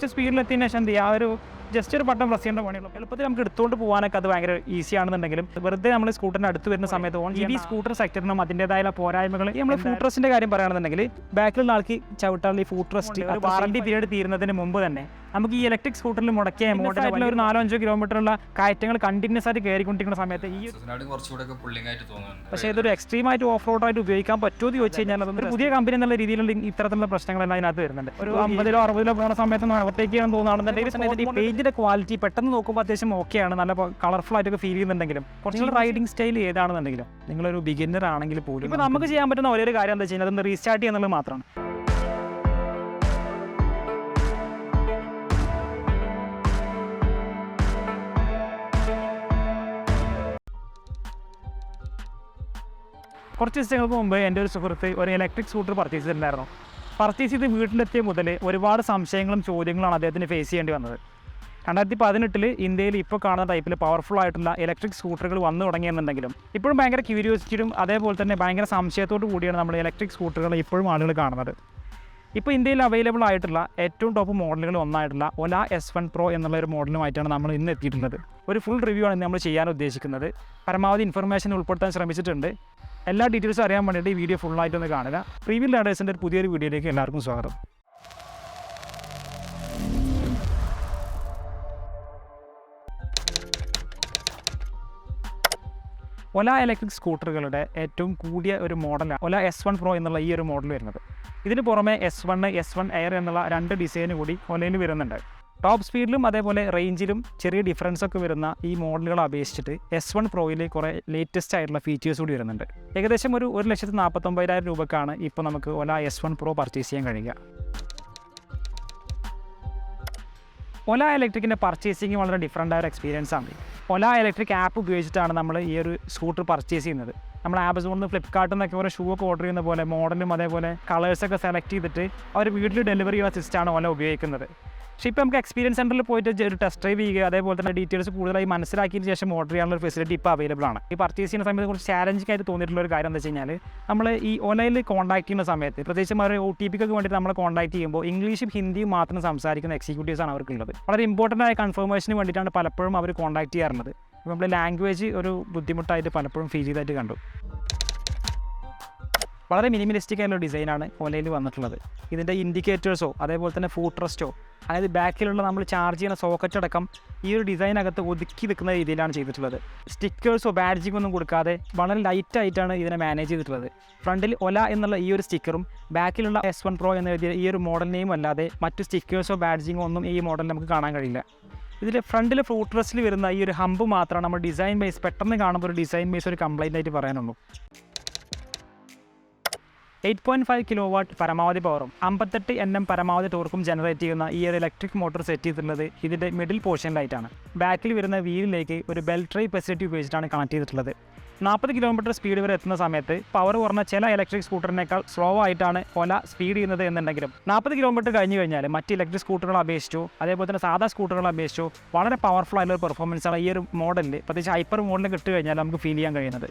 സ്പീഡിലെത്തിയതിനു ശേഷം എന്ത് ചെയ്യുക, ഒരു ജസ്റ്റ് ഒരു ബട്ടൺ പ്രസ് ചെയ്യേണ്ട പണിയുള്ളൂ. എളുപ്പത്തിൽ നമുക്ക് എടുത്തുകൊണ്ട് പോകാനൊക്കെ അത് ഭയങ്കര ഈസി ആണെന്നുണ്ടെങ്കിലും വെറുതെ നമ്മൾ സ്കൂട്ടറിൻ്റെ അടുത്ത് വരുന്ന സമയത്ത് ഈ സ്കൂട്ടർ സെക്ടറിനും അതിൻ്റെതായ പോരായ്മകൾ നമ്മൾ ഫുഡ് റെസ്റ്റിൻ്റെ കാര്യം പറയുകയാണെന്നുണ്ടെങ്കിൽ ബാക്കിലുള്ള ആൾക്ക് ചവിട്ടാനുള്ള ഈ ഫുഡ് റെസ്റ്റ് വാറണ്ടി പീരീഡ് തീരുന്നതിന് മുമ്പ് തന്നെ നമുക്ക് ഈ ഇലക്ട്രിക് സ്കൂട്ടറിൽ മുടക്കിയ എമൗണ്ട് ആയിട്ടുള്ള ഒരു 4-5 കിലോമീറ്ററുള്ള കയറ്റങ്ങൾ കണ്ടിന്യൂസ് ആയിട്ട് കയറിക്കൊണ്ടിരിക്കുന്ന സമയത്ത് ഈ പക്ഷേ ഇതൊരു എക്സ്ട്രീം ആയിട്ട് ഓഫ് റോഡ് ആയിട്ട് ഉപയോഗിക്കാൻ പറ്റുമോ എന്ന് ചോദിച്ചു കഴിഞ്ഞാൽ അതൊരു പുതിയ കമ്പനി എന്നുള്ള രീതിയിലുള്ള ഇത്തരത്തിലുള്ള പ്രശ്നങ്ങളെല്ലാം അതിനകത്ത് വരുന്നുണ്ട്. ഒരു 50-60 പോകുന്ന സമയത്ത് ഓവർടേക്ക് ചെയ്യാൻ തോന്നുകയാണെന്നുണ്ടെങ്കിൽ ഈ പെയിന്റിന്റെ ക്വാളിറ്റി പെട്ടെന്ന് നോക്കുമ്പോൾ അത്യാവശ്യം ഓക്കെയാണ്, നല്ല കളർഫുൾ ആയിട്ടൊക്കെ ഫീൽ ചെയ്യുന്നുണ്ടെങ്കിലും കുറച്ചുകൂടി റൈഡിംഗ് സ്റ്റൈൽ ഏതാണെന്നുണ്ടെങ്കിലും നിങ്ങളൊരു ബിഗിനർ ആണെങ്കിൽ പോലും ഇപ്പോൾ നമുക്ക് ചെയ്യാൻ പറ്റുന്ന ഒരേ കാര്യം എന്താ വെച്ചാൽ അതൊന്ന് റീസ്റ്റാർട്ട് ചെയ്യുന്നത് മാത്രമാണ്. കുറച്ച് ദിവസങ്ങൾക്ക് മുമ്പ് എൻ്റെ ഒരു സുഹൃത്ത് ഒരു ഇലക്ട്രിക് സ്കൂട്ടർ പർച്ചേസ് ചെയ്തിട്ടുണ്ടായിരുന്നു. പർച്ചേസ് ചെയ്ത് വീട്ടിലെത്തിയ മുതൽ ഒരുപാട് സംശയങ്ങളും ചോദ്യങ്ങളാണ് അദ്ദേഹത്തിന് ഫേസ് ചെയ്യേണ്ടി വന്നത്. 2018 ഇന്ത്യയിൽ ഇപ്പോൾ കാണുന്ന ടൈപ്പിൽ പവർഫുൾ ആയിട്ടുള്ള ഇലക്ട്രിക് സ്കൂട്ടറുകൾ വന്നു തുടങ്ങിയെന്നുണ്ടെങ്കിലും ഇപ്പോഴും ഭയങ്കര ക്യൂരിയോസിറ്റിയും അതേപോലെ തന്നെ ഭയങ്കര സംശയത്തോടു കൂടിയാണ് നമ്മൾ ഇലക്ട്രിക് സ്കൂട്ടറുകൾ ഇപ്പോഴും ആളുകൾ കാണുന്നത്. ഇപ്പോൾ ഇന്ത്യയിൽ അവൈലബിൾ ആയിട്ടുള്ള ഏറ്റവും ടോപ്പ് മോഡലുകൾ ഒന്നായിട്ടുള്ള ഒല S1 Pro എന്നുള്ള ഒരു മോഡലുമായിട്ടാണ് നമ്മൾ ഇന്ന് എത്തിയിട്ടുള്ളത്. ഒരു ഫുൾ റിവ്യൂ ആണ് നമ്മൾ ചെയ്യാൻ ഉദ്ദേശിക്കുന്നത്. പരമാവധി ഇൻഫർമേഷൻ ഉൾപ്പെടുത്താൻ ശ്രമിച്ചിട്ടുണ്ട്. എല്ലാ ഡീറ്റെയിൽസും അറിയാൻ വേണ്ടിയിട്ട് ഈ വീഡിയോ ഫുള്ളായിട്ടൊന്ന് കാണുക. പ്രീവ്യൂ ലാഡേഴ്സിൻ്റെ ഒരു പുതിയൊരു വീഡിയോയിലേക്ക് എല്ലാവർക്കും സ്വാഗതം. ഒല ഇലക്ട്രിക് സ്കൂട്ടറുകളുടെ ഏറ്റവും കൂടിയ ഒരു മോഡലാണ് ഒല S1 Pro എന്നുള്ള ഈ ഒരു മോഡൽ വരുന്നത്. ഇതിന് പുറമെ S1, S1 Air എന്നുള്ള 2 ഡിസൈൻ കൂടി ഒലയിൽ വരുന്നുണ്ട്. ടോപ്പ് സ്പീഡിലും അതേപോലെ റേഞ്ചിലും ചെറിയ ഡിഫറൻസ് ഒക്കെ വരുന്ന ഈ മോഡലുകളെ അപേക്ഷിച്ചിട്ട് S1 Proയിൽ കുറേ ലേറ്റസ്റ്റ് ആയിട്ടുള്ള ഫീച്ചേഴ്സ് കൂടി വരുന്നുണ്ട്. ഏകദേശം ഒരു 1,49,000 രൂപക്കാണ് ഇപ്പോൾ നമുക്ക് ഒല S1 Pro പർച്ചേസ് ചെയ്യാൻ കഴിയുക. ഒല ഇലക്ട്രിക്കിൻ്റെ പർച്ചേസിങ് വളരെ ഡിഫറൻ്റ് ആയ ഒരു എക്സ്പീരിയൻസ് ആണ്. ഒല ഇലക്ട്രിക് ആപ്പ് ഉപയോഗിച്ചിട്ടാണ് നമ്മൾ ഈ ഒരു സ്കൂട്ടർ പർച്ചേസ് ചെയ്യുന്നത്. നമ്മൾ ആമസോണിൽ നിന്ന് ഫ്ലിപ്കാർട്ടിൽ നിന്നൊക്കെ ഓരോ ഷൂ ഒക്കെ ഓർഡർ ചെയ്യുന്ന പോലെ മോഡലും അതേപോലെ കളേഴ്സൊക്കെ സെലക്ട് ചെയ്തിട്ട് അവർ വീട്ടിൽ ഡെലിവറി ചെയ്യുന്ന സിസ്റ്റമാണ് ഒല ഉപയോഗിക്കുന്നത്. പക്ഷേ ഇപ്പോൾ നമുക്ക് എക്സ്പീരിയൻസ് സെൻറ്ററിൽ പോയിട്ട് ഒരു ടെസ്റ്റ് ഡ്രൈവ് ചെയ്യുക അതേപോലെ തന്നെ ഡീറ്റെയിൽസ് കൂടുതലായി മനസ്സിലാക്കിയതിന് ശേഷം ഓർഡർ ചെയ്യാനുള്ള ഒരു ഫെസിലിറ്റി ഇപ്പോൾ അവൈലബിൾ ആണ്. ഈ പർച്ചേസ് ചെയ്യുന്ന സമയത്ത് കുറച്ച് ചാലഞ്ചിങ് ആയിട്ട് തോന്നിയിട്ടുള്ള ഒരു കാര്യം എന്താ വെച്ച് കഴിഞ്ഞാൽ നമ്മൾ ഈ ഒലയിൽ കോൺടാക്ട് ചെയ്യുന്ന സമയത്ത് പ്രത്യേകിച്ചും അവർ OTP ഒക്കെ വേണ്ടിയിട്ട് നമ്മൾ കോൺടാക്ട് ചെയ്യുമ്പോൾ ഇംഗ്ലീഷും ഹിന്ദിയും മാത്രം സംസാരിക്കുന്ന എക്സിക്യൂട്ടീവ്സാണ് അവർക്കുള്ളത്. വളരെ ഇമ്പോർട്ടൻ്റ് ആയ കൺഫർമേഷന് വേണ്ടിയിട്ടാണ് പലപ്പോഴും അവർ കോൺടാക്ട് ചെയ്യാറുള്ളത്. ഇപ്പോൾ നമ്മൾ ലാംഗ്വേജ് ഒരു ബുദ്ധിമുട്ടായിട്ട് പലപ്പോഴും ഫീൽ ചെയ്തായിട്ട് കണ്ടു. വളരെ മിനിമലിസ്റ്റിക് ആയിട്ടുള്ള ഡിസൈനാണ് ഒലയിൽ വന്നിട്ടുള്ളത്. ഇതിൻ്റെ ഇൻഡിക്കേറ്റേഴ്സോ അതേപോലെ തന്നെ ഫുഡ് റെസ്റ്റോ അതായത് ബാക്കിലുള്ള നമ്മൾ ചാർജ് ചെയ്യുന്ന സോക്കറ്റ് അടക്കം ഈ ഒരു ഡിസൈനകത്ത് ഒതുക്കി നിൽക്കുന്ന രീതിയിലാണ് ചെയ്തിട്ടുള്ളത്. സ്റ്റിക്കേഴ്സോ ബാഡ്ജിങ്ങോ ഒന്നും കൊടുക്കാതെ വളരെ ലൈറ്റായിട്ടാണ് ഇതിനെ മാനേജ് ചെയ്തിട്ടുള്ളത്. ഫ്രണ്ടിൽ ഒല എന്നുള്ള ഈ ഒരു സ്റ്റിക്കറും ബാക്കിലുള്ള S1 Pro എന്ന് എഴുതിയ ഈ ഒരു മോഡൽ നെയിം അല്ലാതെ മറ്റു സ്റ്റിക്കേഴ്സോ ബാഡ്ജിങ്ങോ ഒന്നും ഈ മോഡലിൽ നമുക്ക് കാണാൻ കഴിയില്ല. ഇതിൽ ഫ്രണ്ടിൽ ഫുഡ് റെസ്റ്റിൽ വരുന്ന ഈ ഒരു ഹമ്പ് മാത്രമാണ് നമ്മൾ ഡിസൈൻ ബേസ് പെട്ടെന്ന് കാണുമ്പോൾ ഒരു ഡിസൈൻ ബേസ് ഒരു കംപ്ലൈൻ്റ് ആയിട്ട് പറയാനുള്ളൂ. 8.5 കിലോവാട്ട് പരമാവധി പവറും 58 Nm പരമാവധി ടോർക്കും ജനറേറ്റ് ചെയ്യുന്ന ഈ ഒരു ഇലക്ട്രിക് മോട്ടോർ സെറ്റ് ചെയ്തിട്ടുള്ളത് ഇതിൻ്റെ മിഡിൽ പോർഷനിലായിട്ടാണ്. ബാക്കിൽ വരുന്ന വീലിലേക്ക് ഒരു ബെൽറ്റ് ഡ്രൈവ് ഫെസിലിറ്റി ഉപയോഗിച്ചിട്ടാണ് കണക്ട് ചെയ്തിട്ടുള്ളത്. 40 കിലോമീറ്റർ സ്പീഡ് വരെ എത്തുന്ന സമയത്ത് പവർ കുറഞ്ഞ ചില ഇലക്ട്രിക് സ്കൂട്ടറിനേക്കാൾ സ്ലോ ആയിട്ടാണ് ഒല സ്പീഡ് ചെയ്യുന്നത് എന്നുണ്ടെങ്കിലും 40 കിലോമീറ്റർ കഴിഞ്ഞ് കഴിഞ്ഞാൽ മറ്റ് ഇലക്ട്രിക് സ്കൂട്ടറുകളെ അപേക്ഷിച്ചോ അതേപോലെ തന്നെ സാധാ സ്കൂട്ടറുകളെ അപേക്ഷിച്ചോ വളരെ പവർഫുൾ ആയിട്ടുള്ള പെർഫോമൻസാണ് ഈ ഒരു മോഡലിൽ പ്രത്യേകിച്ച് ഹൈപ്പർ മോഡലിൽ കിട്ടി കഴിഞ്ഞാൽ നമുക്ക് ഫീൽ ചെയ്യാൻ കഴിയുന്നത്.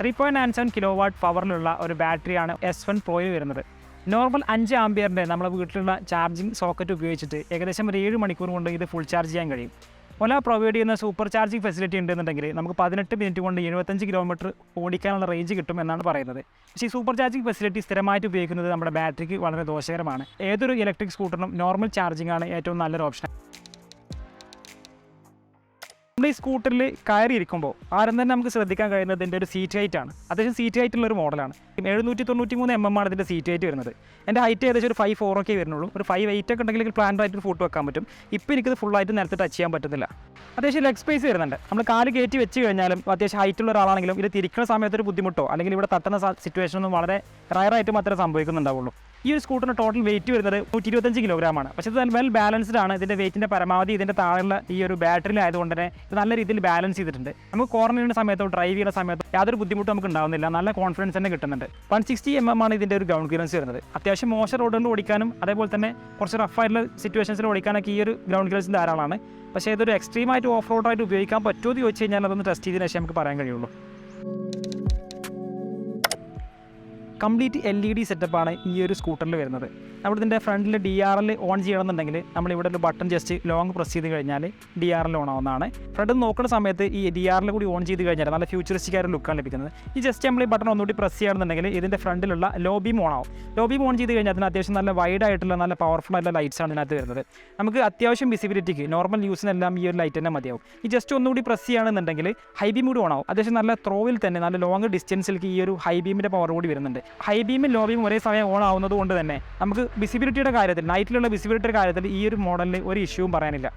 3.97 കിലോവാട്ട് പവറിലുള്ള ഒരു ബാറ്ററിയാണ് S1 Proയിൽ വരുന്നത്. നോർമൽ 5 ആംപിയറിൻ്റെ നമ്മുടെ വീട്ടിലുള്ള ചാർജിങ് സോക്കറ്റ് ഉപയോഗിച്ചിട്ട് ഏകദേശം ഒരു 7 മണിക്കൂർ കൊണ്ട് ഇത് ഫുൾ ചാർജ് ചെയ്യാൻ കഴിയും. ഒല പ്രൊവൈഡ് ചെയ്യുന്ന സൂപ്പർ ചാർജിങ് ഫെസിലിറ്റി ഉണ്ടെന്നുണ്ടെങ്കിൽ നമുക്ക് 18 മിനിറ്റ് കൊണ്ട് 75 കിലോമീറ്റർ ഓടിക്കാനുള്ള റേഞ്ച് കിട്ടും എന്നാണ് പറയുന്നത്. പക്ഷേ ഈ സൂപ്പർ ചാർജിങ് ഫെസിലിറ്റി സ്ഥിരമായിട്ട് ഉപയോഗിക്കുന്നത് നമ്മുടെ ബാറ്ററിക്ക് വളരെ ദോഷകരമാണ്. ഏതൊരു ഇലക്ട്രിക് സ്കൂട്ടറിനും നോർമൽ ചാർജിങ് ആണ് ഏറ്റവും നല്ലൊരു ഓപ്ഷൻ. നമ്മൾ ഈ സ്കൂട്ടറിൽ കയറിയിരിക്കുമ്പോൾ ആരും തന്നെ നമുക്ക് ശ്രദ്ധിക്കാൻ കഴിയുന്നത് ഇതിൻ്റെ ഒരു സീറ്റ് ഹൈറ്റ് ആണ്. അത്യാവശ്യം സീറ്റ് ഹൈറ്റുള്ള ഒരു മോഡലാണ്. 793 mm ആണ് ഇതിൻ്റെ സീറ്റ് ഹൈറ്റ് വരുന്നത്. എൻ്റെ ഹൈറ്റ് ഏകദേശം ഒരു 5'4" ഒക്കെ വരുന്നുള്ളൂ. ഒരു 5'8" ഒക്കെ ഉണ്ടെങ്കിൽ പ്ലാൻഡ് ആയിട്ട് ഫോട്ടോ വെക്കാൻ പറ്റും. ഇപ്പോൾ എനിക്കത് ഫുള്ളായിട്ട് നിലത്ത് ടച്ച് ചെയ്യാൻ പറ്റുന്നില്ല. അത്യാവശ്യം ലെഗ് സ്പേസ് വരുന്നുണ്ട്. നമ്മൾ കാല് കയറ്റി വെച്ച് കഴിഞ്ഞാലും അത്യാവശ്യം ഹൈറ്റുള്ള ഒരാളാണെങ്കിലും ഇത് തിരിക്കുന്ന സമയത്ത് ഒരു ബുദ്ധിമുട്ടോ അല്ലെങ്കിൽ ഇവിടെ തട്ടുന്ന സിറ്റുവേഷനൊന്നും വളരെ റയറായിട്ട് മാത്രമേ സംഭവിക്കുന്നുണ്ടാവുള്ളൂ. ഈ ഒരു സ്കൂട്ടറിന് ടോട്ടൽ വെയിറ്റ് വരുന്നത് 125 കിലോഗ്രാമാണ്. പക്ഷേ ഇത് വെൽ ബാലൻസ്ഡ് ആണ്. ഇതിൻ്റെ വെയിറ്റിൻ്റെ പരമാവധി ഇതിൻ്റെ താഴെയുള്ള ഈ ഒരു ബാറ്ററിയിലായതുകൊണ്ട് തന്നെ ഇത് നല്ല രീതിയിൽ ബാലൻസ് ചെയ്തിട്ടുണ്ട്. നമുക്ക് കോർണർ ചെയ്യുന്ന സമയത്തോ ഡ്രൈവ് ചെയ്യുന്ന സമയത്തോ യാതൊരു ബുദ്ധിമുട്ടും നമുക്ക് ഉണ്ടാവുന്നില്ല. നല്ല കോൺഫിഡൻസ് തന്നെ കിട്ടുന്നുണ്ട്. 160 mm ആണ് ഇതിൻ്റെ ഒരു ഗ്രൗണ്ട് ക്ലിയറൻസ് വരുന്നത്. അത്യാവശ്യം മോശം റോഡുകളിൽ ഓടിക്കാനും അതേപോലെ തന്നെ കുറച്ച് റഫായിട്ടുള്ള സിറ്റുവേഷൻസിൽ ഓടിക്കാനൊക്കെ ഈ ഒരു ഗ്രൗണ്ട് ക്ലിയറൻസ് ധാരാളമാണ്. പക്ഷേ ഇതൊരു എക്സ്ട്രീമായിട്ട് ഓഫ് റോഡായിട്ട് ഉപയോഗിക്കാൻ പറ്റുമോ എന്ന് ചോദിച്ചു കഴിഞ്ഞാൽ അതൊന്ന് ടെസ്റ്റ് ചെയ്തതിന് ശേഷം നമുക്ക് പറയാൻ കഴിയുള്ളൂ. കംപ്ലീറ്റ് LED സെറ്റപ്പാണ് ഈ ഒരു സ്കൂട്ടറിൽ വരുന്നത്. നമ്മളിതിൻ്റെ ഫ്രണ്ടിൽ DRL ഓൺ ചെയ്യണമെന്നുണ്ടെങ്കിൽ നമ്മളിവിടെ ഒരു ബട്ടൺ ജസ്റ്റ് ലോങ് പ്രസ് ചെയ്ത് കഴിഞ്ഞാൽ DRL ഓൺ ആവുന്നതാണ്. ഫ്രണ്ട് നോക്കുന്ന സമയത്ത് ഈ DRL കൂടി ഓൺ ചെയ്ത് കഴിഞ്ഞാൽ നല്ല ഫ്യൂച്ചറിസ്റ്റിക് ആയ ലുക്കാണ് ലഭിക്കുന്നത്. ഈ ജസ്റ്റ് നമ്മൾ ഈ ബട്ടൺ ഒന്നുകൂടി പ്രസ് ചെയ്യണമെന്നുണ്ടെങ്കിൽ ഇതിൻ്റെ ഫ്രണ്ടിലുള്ള ലോ ബീം ഓൺ ആവും. ലോ ബീം ഓൺ ചെയ്ത് കഴിഞ്ഞാൽ അതിന് അത്യാവശ്യം നല്ല വൈഡ് ആയിട്ടുള്ള നല്ല പവർഫുൾ ആയിട്ടുള്ള ലൈറ്റ്സ് ആണ് ഇതിനകത്ത് വരുന്നത്. നമുക്ക് അത്യാവശ്യം വിസിബിലിറ്റിക്ക് നോർമൽ യൂസിനെല്ലാം ഈ ഒരു ലൈറ്റ് തന്നെ മതിയാവും. ഈ ജസ്റ്റ് ഒന്നുകൂടി പ്രസ് ചെയ്യുകയാണെന്നുണ്ടെങ്കിൽ ഹൈ ബീം കൂടി ഓൺ ആവും. അത്യാവശ്യം നല്ല ത്രോയിൽ തന്നെ നല്ല ലോങ് ഡിസ്റ്റൻസിലേക്ക് ഈ ഒരു ഹൈ ബീമിൻ്റെ പവർ കൂടി വരുന്നുണ്ട്. ഹൈ ബീമും ലോ ബീമും ഒരേ സമയം ഓൺ ആവുന്നത് കൊണ്ട് തന്നെ നമുക്ക് വിസിബിലിറ്റിയുടെ കാര്യത്തിൽ നൈറ്റിലുള്ള വിസിബിലിറ്റിയുടെ കാര്യത്തിൽ ഈ ഒരു മോഡലിൽ ഒരു ഇഷ്യൂവും പറയാനില്ല.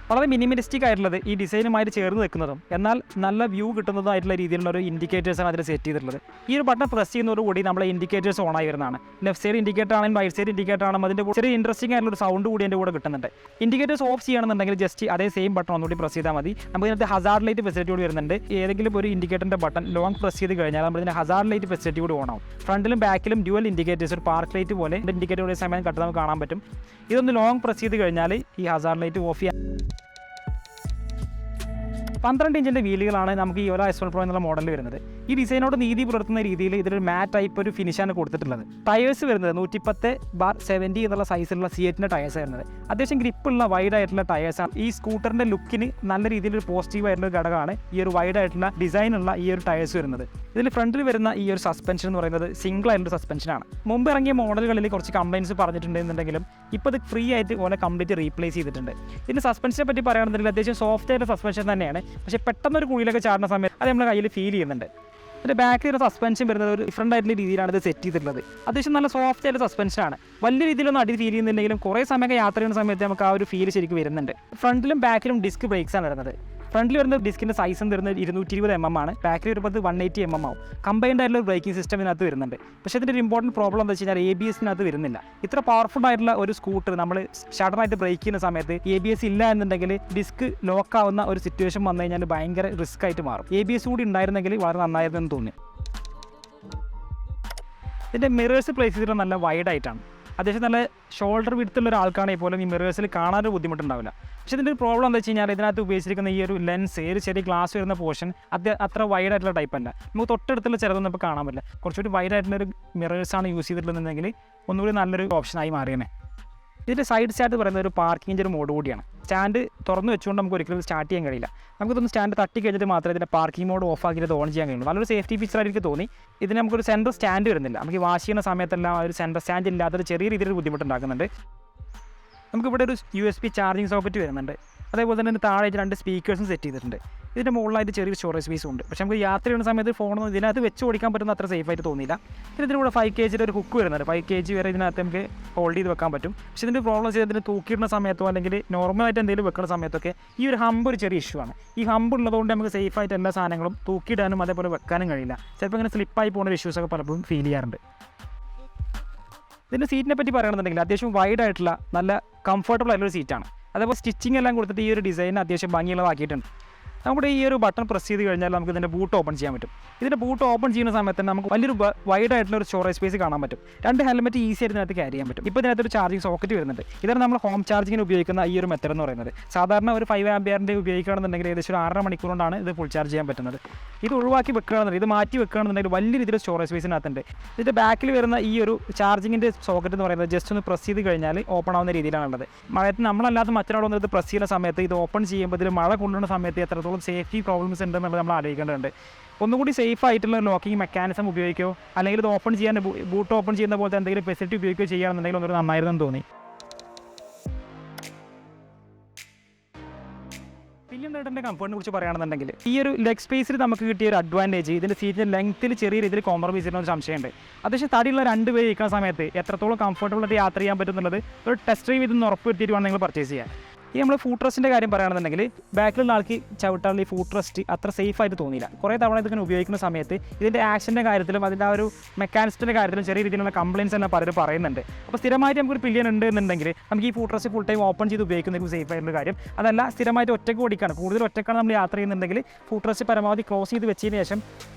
വളരെ മിനിമലിസ്റ്റിക് ആയിട്ടുള്ളത് ഈ ഡിസൈനുമായിട്ട് ചേർന്ന് നിൽക്കുന്നതും എന്നാൽ നല്ല വ്യൂ കിട്ടുന്നതായിട്ടുള്ള രീതിയിലുള്ള ഒരു ഇൻഡിക്കേറ്റേഴ്സാണ് അതിൽ സെറ്റ് ചെയ്തിട്ടുള്ളത്. ഈ ഒരു ബട്ടൺ പ്രസ് ചെയ്യുന്നതോടുകൂടി നമ്മളെ ഇൻഡിക്കേറ്റേഴ്സ് ഓൺ ആയി വരുന്നതാണ്. ലെഫ്റ്റ് സൈഡ് ഇൻഡിക്കേറ്റർ ആണെങ്കിലും റൈറ്റ് സൈഡ് ഇൻഡിക്കേറ്റർ ആണെങ്കിലും അതിൻ്റെ ചെറിയ ഇൻട്രസ്റ്റിംഗ് ആയിട്ടുള്ള ഒരു സൗണ്ട് കൂടി എൻ്റെ കൂടെ കിട്ടുന്നുണ്ട്. ഇൻഡിക്കേറ്റേഴ്സ് ഓഫ് ചെയ്യണമെന്നുണ്ടെങ്കിൽ ജസ്റ്റ് അതേ സെയിം ബട്ടൺ ഒന്നുകൂടി പ്രസ് ചെയ്താൽ മതി. നമുക്ക് ഇതിനകത്ത് ഹസാർഡ് ലൈറ്റ് ഫെസിലിറ്റി കൂടി വരുന്നുണ്ട്. ഏതെങ്കിലും ഒരു ഇൻഡിക്കേറ്ററിൻ്റെ ബട്ടൺ ലോങ് പ്രസ് ചെയ്ത് കഴിഞ്ഞാൽ നമ്മൾ ഇതിൻ്റെ ഹസാർഡ് ലൈറ്റ് ഫെസിലിറ്റി കൂടി ഓൺ ആവും. ഫ്രണ്ടിലും ബാക്കിലും ഡ്യുവൽ ഇൻഡിക്കേറ്റേഴ്സ് ഒരു പാർക്ക് ലൈറ്റ് പോലെ ഇൻഡിക്കേറ്റർ ഒരേ സമയം കട്ട് നമുക്ക് കാണാൻ പറ്റും. ഇതൊന്ന് ലോങ് പ്രസ് ചെയ്ത് കഴിഞ്ഞാൽ ഈ ഹസാർഡ് ലൈറ്റ് ഓഫ് ചെയ്യാൻ 12 ഇഞ്ചിൻ്റെ വീലുകളാണ് നമുക്ക് ഈ ഓല S1 Pro എന്നുള്ള മോഡലിൽ വരുന്നത്. ഈ ഡിസൈനോട് നീതി പുലർത്തുന്ന രീതിയിൽ ഇതിലൊരു മാറ്റ് ടൈപ്പ് ഒരു ഫിനിഷാണ് കൊടുത്തിട്ടുള്ളത്. ടയേഴ്സ് വരുന്നത് 110/70 എന്നുള്ള സൈസിലുള്ള C8ൻ്റെ ടയേഴ്സ് വരുന്നത്. അത്യാവശ്യം ഗ്രിപ്പുള്ള വൈഡ് ആയിട്ടുള്ള ടയേഴ്സാണ്. ഈ സ്കൂട്ടറിൻ്റെ ലുക്കിന് നല്ല രീതിയിലൊരു പോസിറ്റീവ് ആയിട്ടുള്ള ഘടകമാണ് ഈ ഒരു വൈഡ് ആയിട്ടുള്ള ഡിസൈനുള്ള ഈ ഒരു ടയേഴ്സ് വരുന്നത്. ഇതിൽ ഫ്രണ്ടിൽ വരുന്ന ഈ ഒരു സസ്പെൻഷൻ എന്ന് പറയുന്നത് സിംഗിൾ ആയിട്ടുള്ള സസ്പെൻഷനാണ്. മുമ്പ് ഇറങ്ങിയ മോഡലുകളിൽ കുറച്ച് കംപ്ലയിൻസ് പറഞ്ഞിട്ടുണ്ടെന്നുണ്ടെങ്കിലും ഇപ്പോൾ ഇത് ഫ്രീ ആയിട്ട് ഓല കംപ്ലീറ്റ് റീപ്ലേസ് ചെയ്തിട്ടുണ്ട്. ഇതിൻ്റെ സസ്പെൻഷനെ പറ്റി പറയുകയാണെന്നുണ്ടെങ്കിൽ അത്യാവശ്യം സോഫ്റ്റ് ആയിട്ടുള്ള സസ്പെൻഷൻ തന്നെയാണ്. പക്ഷേ പെട്ടെന്നൊരു കുഴിയിലൊക്കെ ചാടുന്ന സമയത്ത് അത് നമ്മുടെ കയ്യിൽ ഫീൽ ചെയ്യുന്നുണ്ട്. അതിൻ്റെ ബാക്കിൽ ഒരു സസ്പെൻഷൻ വരുന്നത് ഒരു ഡിഫറൻ്റ് ആയിട്ടുള്ള രീതിയിലാണ് ഇത് സെറ്റ് ചെയ്തിട്ടുള്ളത്. അത്യാവശ്യം നല്ല സോഫ്റ്റ് ആയിട്ടുള്ള സസ്പെൻഷനാണ്. വലിയ രീതിയിലൊന്നും അടി ഫീൽ ചെയ്യുന്നുണ്ടെങ്കിലും കുറേ സമയമൊക്കെ യാത്ര ചെയ്യുന്ന സമയത്ത് നമുക്ക് ആ ഒരു ഫീൽ ശരിക്കും വരുന്നുണ്ട്. ഫ്രണ്ടിലും ബാക്കിലും ഡിസ്ക് ബ്രേക്സാണ് വരുന്നത്. ഫ്രണ്ടിൽ വരുന്ന ഡിസ്കിൻ്റെ സൈസ് എന്ന് വരുന്നത് 220 mm ആണ്. ബാക്കിൽ വരുമ്പോൾ 180 mm ആവും. കമ്പൈൻഡ് ആയിട്ടുള്ള ഒരു ബ്രേക്കിംഗ് സിസ്റ്റം ഇതിനകത്ത് വരുന്നുണ്ട്. പക്ഷേ ഇതിൻ്റെ ഒരു ഇമ്പോർട്ടൻറ്റ് പ്രോബ്ലം എന്താ വെച്ച് കഴിഞ്ഞാൽ ABS വരുന്നില്ല. ഇത്ര പവർഫുൾ ആയിട്ടുള്ള ഒരു സ്കൂട്ടർ നമ്മൾ സഡനായിട്ട് ബ്രേക്ക് ചെയ്യുന്ന സമയത്ത് ABS ഇല്ല എന്നുണ്ടെങ്കിൽ ഡിസ്ക് ലോക്ക് ആവുന്ന ഒരു സിറ്റുവേഷൻ വന്നു കഴിഞ്ഞാൽ ഭയങ്കര റിസ്ക് ആയിട്ട് മാറും. ABS കൂടി ഉണ്ടായിരുന്നെങ്കിൽ വളരെ നന്നായിരുന്നെന്ന് തോന്നി. ഇതിൻ്റെ മിറേഴ്സ് പ്ലേസ് ചെയ്തിട്ട് നല്ല വൈഡ് ആയിട്ടാണ്. അത്യാവശ്യം നല്ല ഷോൾഡർ വിടുത്തുള്ള ഒരാൾക്കാണെങ്കിൽ പോലും ഈ മിറേഴ്സിൽ കാണാനൊരു ബുദ്ധിമുട്ടുണ്ടാവില്ല. പക്ഷേ ഇതിൻ്റെ ഒരു പ്രോബ്ലം എന്താ വെച്ച് കഴിഞ്ഞാൽ ഇതിനകത്ത് ഉപയോഗിച്ചിരിക്കുന്ന ഈ ഒരു ലെൻസ് ഒരു ചെറിയ ഗ്ലാസ് വരുന്ന പോർഷൻ അത്ര വൈഡ് ആയിട്ടുള്ള ടൈപ്പ് അല്ല. നമുക്ക് തൊട്ടടുത്തുള്ള ചിലതൊന്നും ഇപ്പോൾ കാണാൻ പറ്റില്ല. കുറച്ചുകൂടി വൈഡ് ആയിട്ടുള്ളൊരു മിറേഴ്സാണ് യൂസ് ചെയ്തിട്ടുള്ളതെന്നുണ്ടെങ്കിൽ ഒന്നുകൂടി നല്ലൊരു ഓപ്ഷനായി മാറിയേനെ. ഇതിൻ്റെ സൈഡ് സ്റ്റാൻഡ് പറയുന്നത് ഒരു പാർക്കിങ്ങിൻ്റെ ഒരു മോഡ് കൂടിയാണ്. സ്റ്റാൻഡ് തുറന്ന് വെച്ചുകൊണ്ട് നമുക്ക് ഒരിക്കലും സ്റ്റാർട്ട് ചെയ്യാൻ കഴിയില്ല. നമുക്കിതൊന്ന് സ്റ്റാൻഡ് തട്ടി കഴിഞ്ഞിട്ട് മാത്രമേ ഇതിൻ്റെ പാർക്കിംഗ് മോഡ് ഓഫ് ആക്കിയിട്ട് ഓൺ ചെയ്യാൻ കഴിയുള്ളൂ. നല്ലൊരു സേഫ്റ്റി ഫീച്ചറായിട്ട് എനിക്ക് തോന്നി. ഇതിന് നമുക്കൊരു സെൻട്രൽ സ്റ്റാൻഡ് വരുന്നില്ല. നമുക്ക് വാഷ് ചെയ്യുന്ന സമയത്തെല്ലാം ഒരു സെൻട്രൽ സ്റ്റാൻഡ് ഇല്ലാത്തൊരു ചെറിയ രീതിയിൽ ബുദ്ധിമുട്ടുണ്ടാക്കുന്നുണ്ട്. നമുക്കിവിടെ ഒരു USB ചാർജിങ് സോക്കറ്റ് വരുന്നുണ്ട്. അതേപോലെ തന്നെ താഴെ 2 സ്പീക്കേഴ്സും സെറ്റ് ചെയ്തിട്ടുണ്ട്. ഇതിൻ്റെ മുകളിലായിട്ട് ചെറിയൊരു സ്റ്റോറേജ് സ്പേസും ഉണ്ട്. പക്ഷേ നമുക്ക് യാത്ര ചെയ്യുന്ന സമയത്ത് ഫോണൊന്നും ഇതിനകത്ത് വെച്ച് ഓടിക്കാൻ പറ്റുന്ന അത്ര സേഫായിട്ട് തോന്നിയില്ല. ഇതിലൂടെ 5 kg ഒരു ഹുക്ക് വരുന്നുണ്ട്. 5 kg വരെ ഇതിനകത്ത് നമുക്ക് ഹോൾഡ് ചെയ്ത് വെക്കാൻ പറ്റും. പക്ഷേ ഇതിൻ്റെ പ്രോബ്ലം ചെയ്ത് ഇതിന് തൂക്കിയിടുന്ന സമയത്തോ അല്ലെങ്കിൽ നോർമലായിട്ട് എന്തെങ്കിലും വെക്കുന്ന സമയത്തൊക്കെ ഈ ഒരു ഹമ്പ് ഒരു ചെറിയ ഇഷ്യൂ ആണ്. ഈ ഹമ്പ് ഉള്ളതുകൊണ്ട് നമുക്ക് സേഫായിട്ട് എല്ലാ സാധനങ്ങളും തൂക്കിയിടാനും അതേപോലെ വെക്കാനും കഴിയില്ല. ചിലപ്പോൾ ഇങ്ങനെ സ്ലിപ്പായി പോകുന്ന ഒരു ഇഷ്യൂസൊക്കെ പലപ്പോഴും ഫീൽ ചെയ്യാറുണ്ട്. ഇതിൻ്റെ സീറ്റിനെ പറ്റി പറയുകയാണെന്നുണ്ടെങ്കിൽ അത്യാവശ്യം വൈഡ് ആയിട്ടുള്ള നല്ല കംഫർട്ടബിൾ ആയിട്ടുള്ള സീറ്റാണ്. അതേപോലെ സ്റ്റിച്ചിങ് എല്ലാം കൊടുത്തിട്ട് ഈ ഒരു ഡിസൈൻ അത്യാവശ്യം ഭംഗിയുള്ളതാക്കിയിട്ടുണ്ട്. നമ്മുടെ ഈ ഒരു ബട്ടൺ പ്രസ് ചെയ്ത് കഴിഞ്ഞാൽ നമുക്ക് ഇതിൻ്റെ ബൂട്ട് ഓപ്പൺ ചെയ്യാൻ പറ്റും. ഇതിൻ്റെ ബൂട്ട് ഓപ്പൺ ചെയ്യുന്ന സമയത്ത് തന്നെ നമുക്ക് വലിയൊരു വൈഡ് ആയിട്ടുള്ള ഒരു സ്റ്റോറേജ് സ്പേസ് കാണാൻ പറ്റും. 2 ഹെൽമെറ്റ് ഈസി ആയിട്ട് ഇതിനകത്ത് ക്യാരി ചെയ്യാൻ പറ്റും. ഇപ്പോൾ ഇതിനകത്തൊരു ചാർജിങ് സോക്കറ്റ് വരുന്നുണ്ട്. ഇതാണ് നമ്മൾ ഹോം ചാർജിങ്ങിന് ഉപയോഗിക്കുന്ന ഈ ഒരു മെത്തേഡ് എന്ന് പറയുന്നത്. സാധാരണ ഒരു 5 ആമ്പിയറിൻ്റെ ഉപയോഗിക്കുകയാണെന്നുണ്ടെങ്കിൽ ഏകദേശം ഒരു 6.5 മണിക്കൂർ കൊണ്ടാണ് ഇത് ഫുൾ ചാർജ് ചെയ്യാൻ പറ്റുന്നത്. ഇത് ഒഴിവാക്കി വെക്കുകയാണെന്നുണ്ടെങ്കിൽ ഇത് മാറ്റി വെക്കുകയാണെന്നുണ്ടെങ്കിൽ വലിയ രീതിയിൽ സ്റ്റോറേജ് സ്പേസിനകത്തുണ്ട്. ഇതിൻ്റെ ബാക്കിൽ വരുന്ന ഈ ഒരു ചാർജിങ്ങിൻ്റെ സോക്കറ്റ് എന്ന് പറയുന്നത് ജസ്റ്റ് ഒന്ന് പ്രസ് ചെയ്ത് കഴിഞ്ഞാൽ ഓപ്പൺ ആവുന്ന രീതിയിലാണുള്ളത്. മഴയത്ത് നമ്മളല്ലാത്ത മറ്റൊരാളൊന്നും ഇത് പ്രസ് ചെയ്യുന്ന സമയത്ത് ഇത് ഓപ്പൺ ചെയ്യുമ്പോൾ ഇതിൽ മഴ കൊണ്ടുവരുന്ന സമയത്ത് എത്രത്തോളം സേഫ്റ്റി പ്രോബ്ലംസ് ഉണ്ടെന്നുള്ളത് നമ്മൾ ആലോചിക്കേണ്ടതുണ്ട്. ഒന്നുകൂടി സേഫ് ആയിട്ടുള്ള ലോക്കിംഗ് മെക്കാനിസം ഉപയോഗിക്കുകയോ അല്ലെങ്കിൽ ഇത് ഓപ്പൺ ചെയ്യാൻ ബൂട്ട് ഓപ്പൺ ചെയ്യുന്ന പോലത്തെ എന്തെങ്കിലും ഫെസിലിറ്റി ഉപയോഗിക്കുകയോ ചെയ്യുകയാണെന്നുണ്ടെങ്കിൽ ഒന്നൊരു നന്നായിരുന്നെന്ന് തോന്നി. പില്ലിയൻ റൈഡറിൻ്റെ കംഫർട്ടിനെ കുറിച്ച് പറയുകയാണെന്നുണ്ടെങ്കിൽ ഈ ഒരു ലെഗ് സ്പേസിൽ നമുക്ക് കിട്ടിയ ഒരു അഡ്വാൻറ്റേജ് ഇതിൻ്റെ സീറ്റിൻ്റെ ലെങ്ത്തിൽ ചെറിയ രീതിയിൽ കോംപ്രമൈസ് ചെയ്യുന്ന ഒരു സംശയമുണ്ട്. അത്യാവശ്യം തടിയുള്ള 2 പേര് ഇരിക്കുന്ന സമയത്ത് എത്രത്തോളം കംഫർട്ടബിളായിട്ട് യാത്ര ചെയ്യാൻ പറ്റുന്നുള്ളത് ഒരു ടെസ്റ്റ് ഡ്രൈവ് ഇതൊന്ന് ഉറപ്പ് വരുത്തിയിട്ട് വേണം നിങ്ങൾ പർച്ചേസ് ചെയ്യാൻ. ഈ നമ്മൾ ഫുഡ് റെസ്റ്റിൻ്റെ കാര്യം പറയുകയാണെന്നുണ്ടെങ്കിൽ ബാക്കിലുള്ള ആൾക്ക് ചവിട്ടാനുള്ള ഈ ഫുഡ് റെസ്റ്റ് അത്ര സേഫ് ആയിട്ട് തോന്നിയില്ല. കുറേ തവണ ഇതിങ്ങനെ ഉപയോഗിക്കുന്ന സമയത്ത് ഇതിൻ്റെ ആക്ഷൻ്റെ കാര്യത്തിലും അതിൻ്റെ ആ ഒരു മെക്കാനിസത്തിൻ്റെ കാര്യത്തിലും ചെറിയ രീതിയിലുള്ള കംപ്ലയിൻസ് തന്നെ പലരും പറയുന്നുണ്ട്. അപ്പോൾ സ്ഥിരമായിട്ട് നമുക്കൊരു പില്ലിയൻ ഉണ്ട് എന്നുണ്ടെങ്കിൽ നമുക്ക് ഈ food rest full time open ചെയ്ത് ഉപയോഗിക്കുന്നതിന് സേഫ് ആയിട്ടുള്ള കാര്യം. അതല്ല സ്ഥിരമായിട്ട് ഒറ്റയ്ക്ക് ഓടിക്കാണ് കൂടുതൽ ഒറ്റക്കാണ് നമ്മൾ യാത്ര ചെയ്യുന്നുണ്ടെങ്കിൽ ഫുഡ് റെസ്റ്റ് പരമാവധി ക്ലോസ് ചെയ്ത് വെച്ചതിന് ശേഷം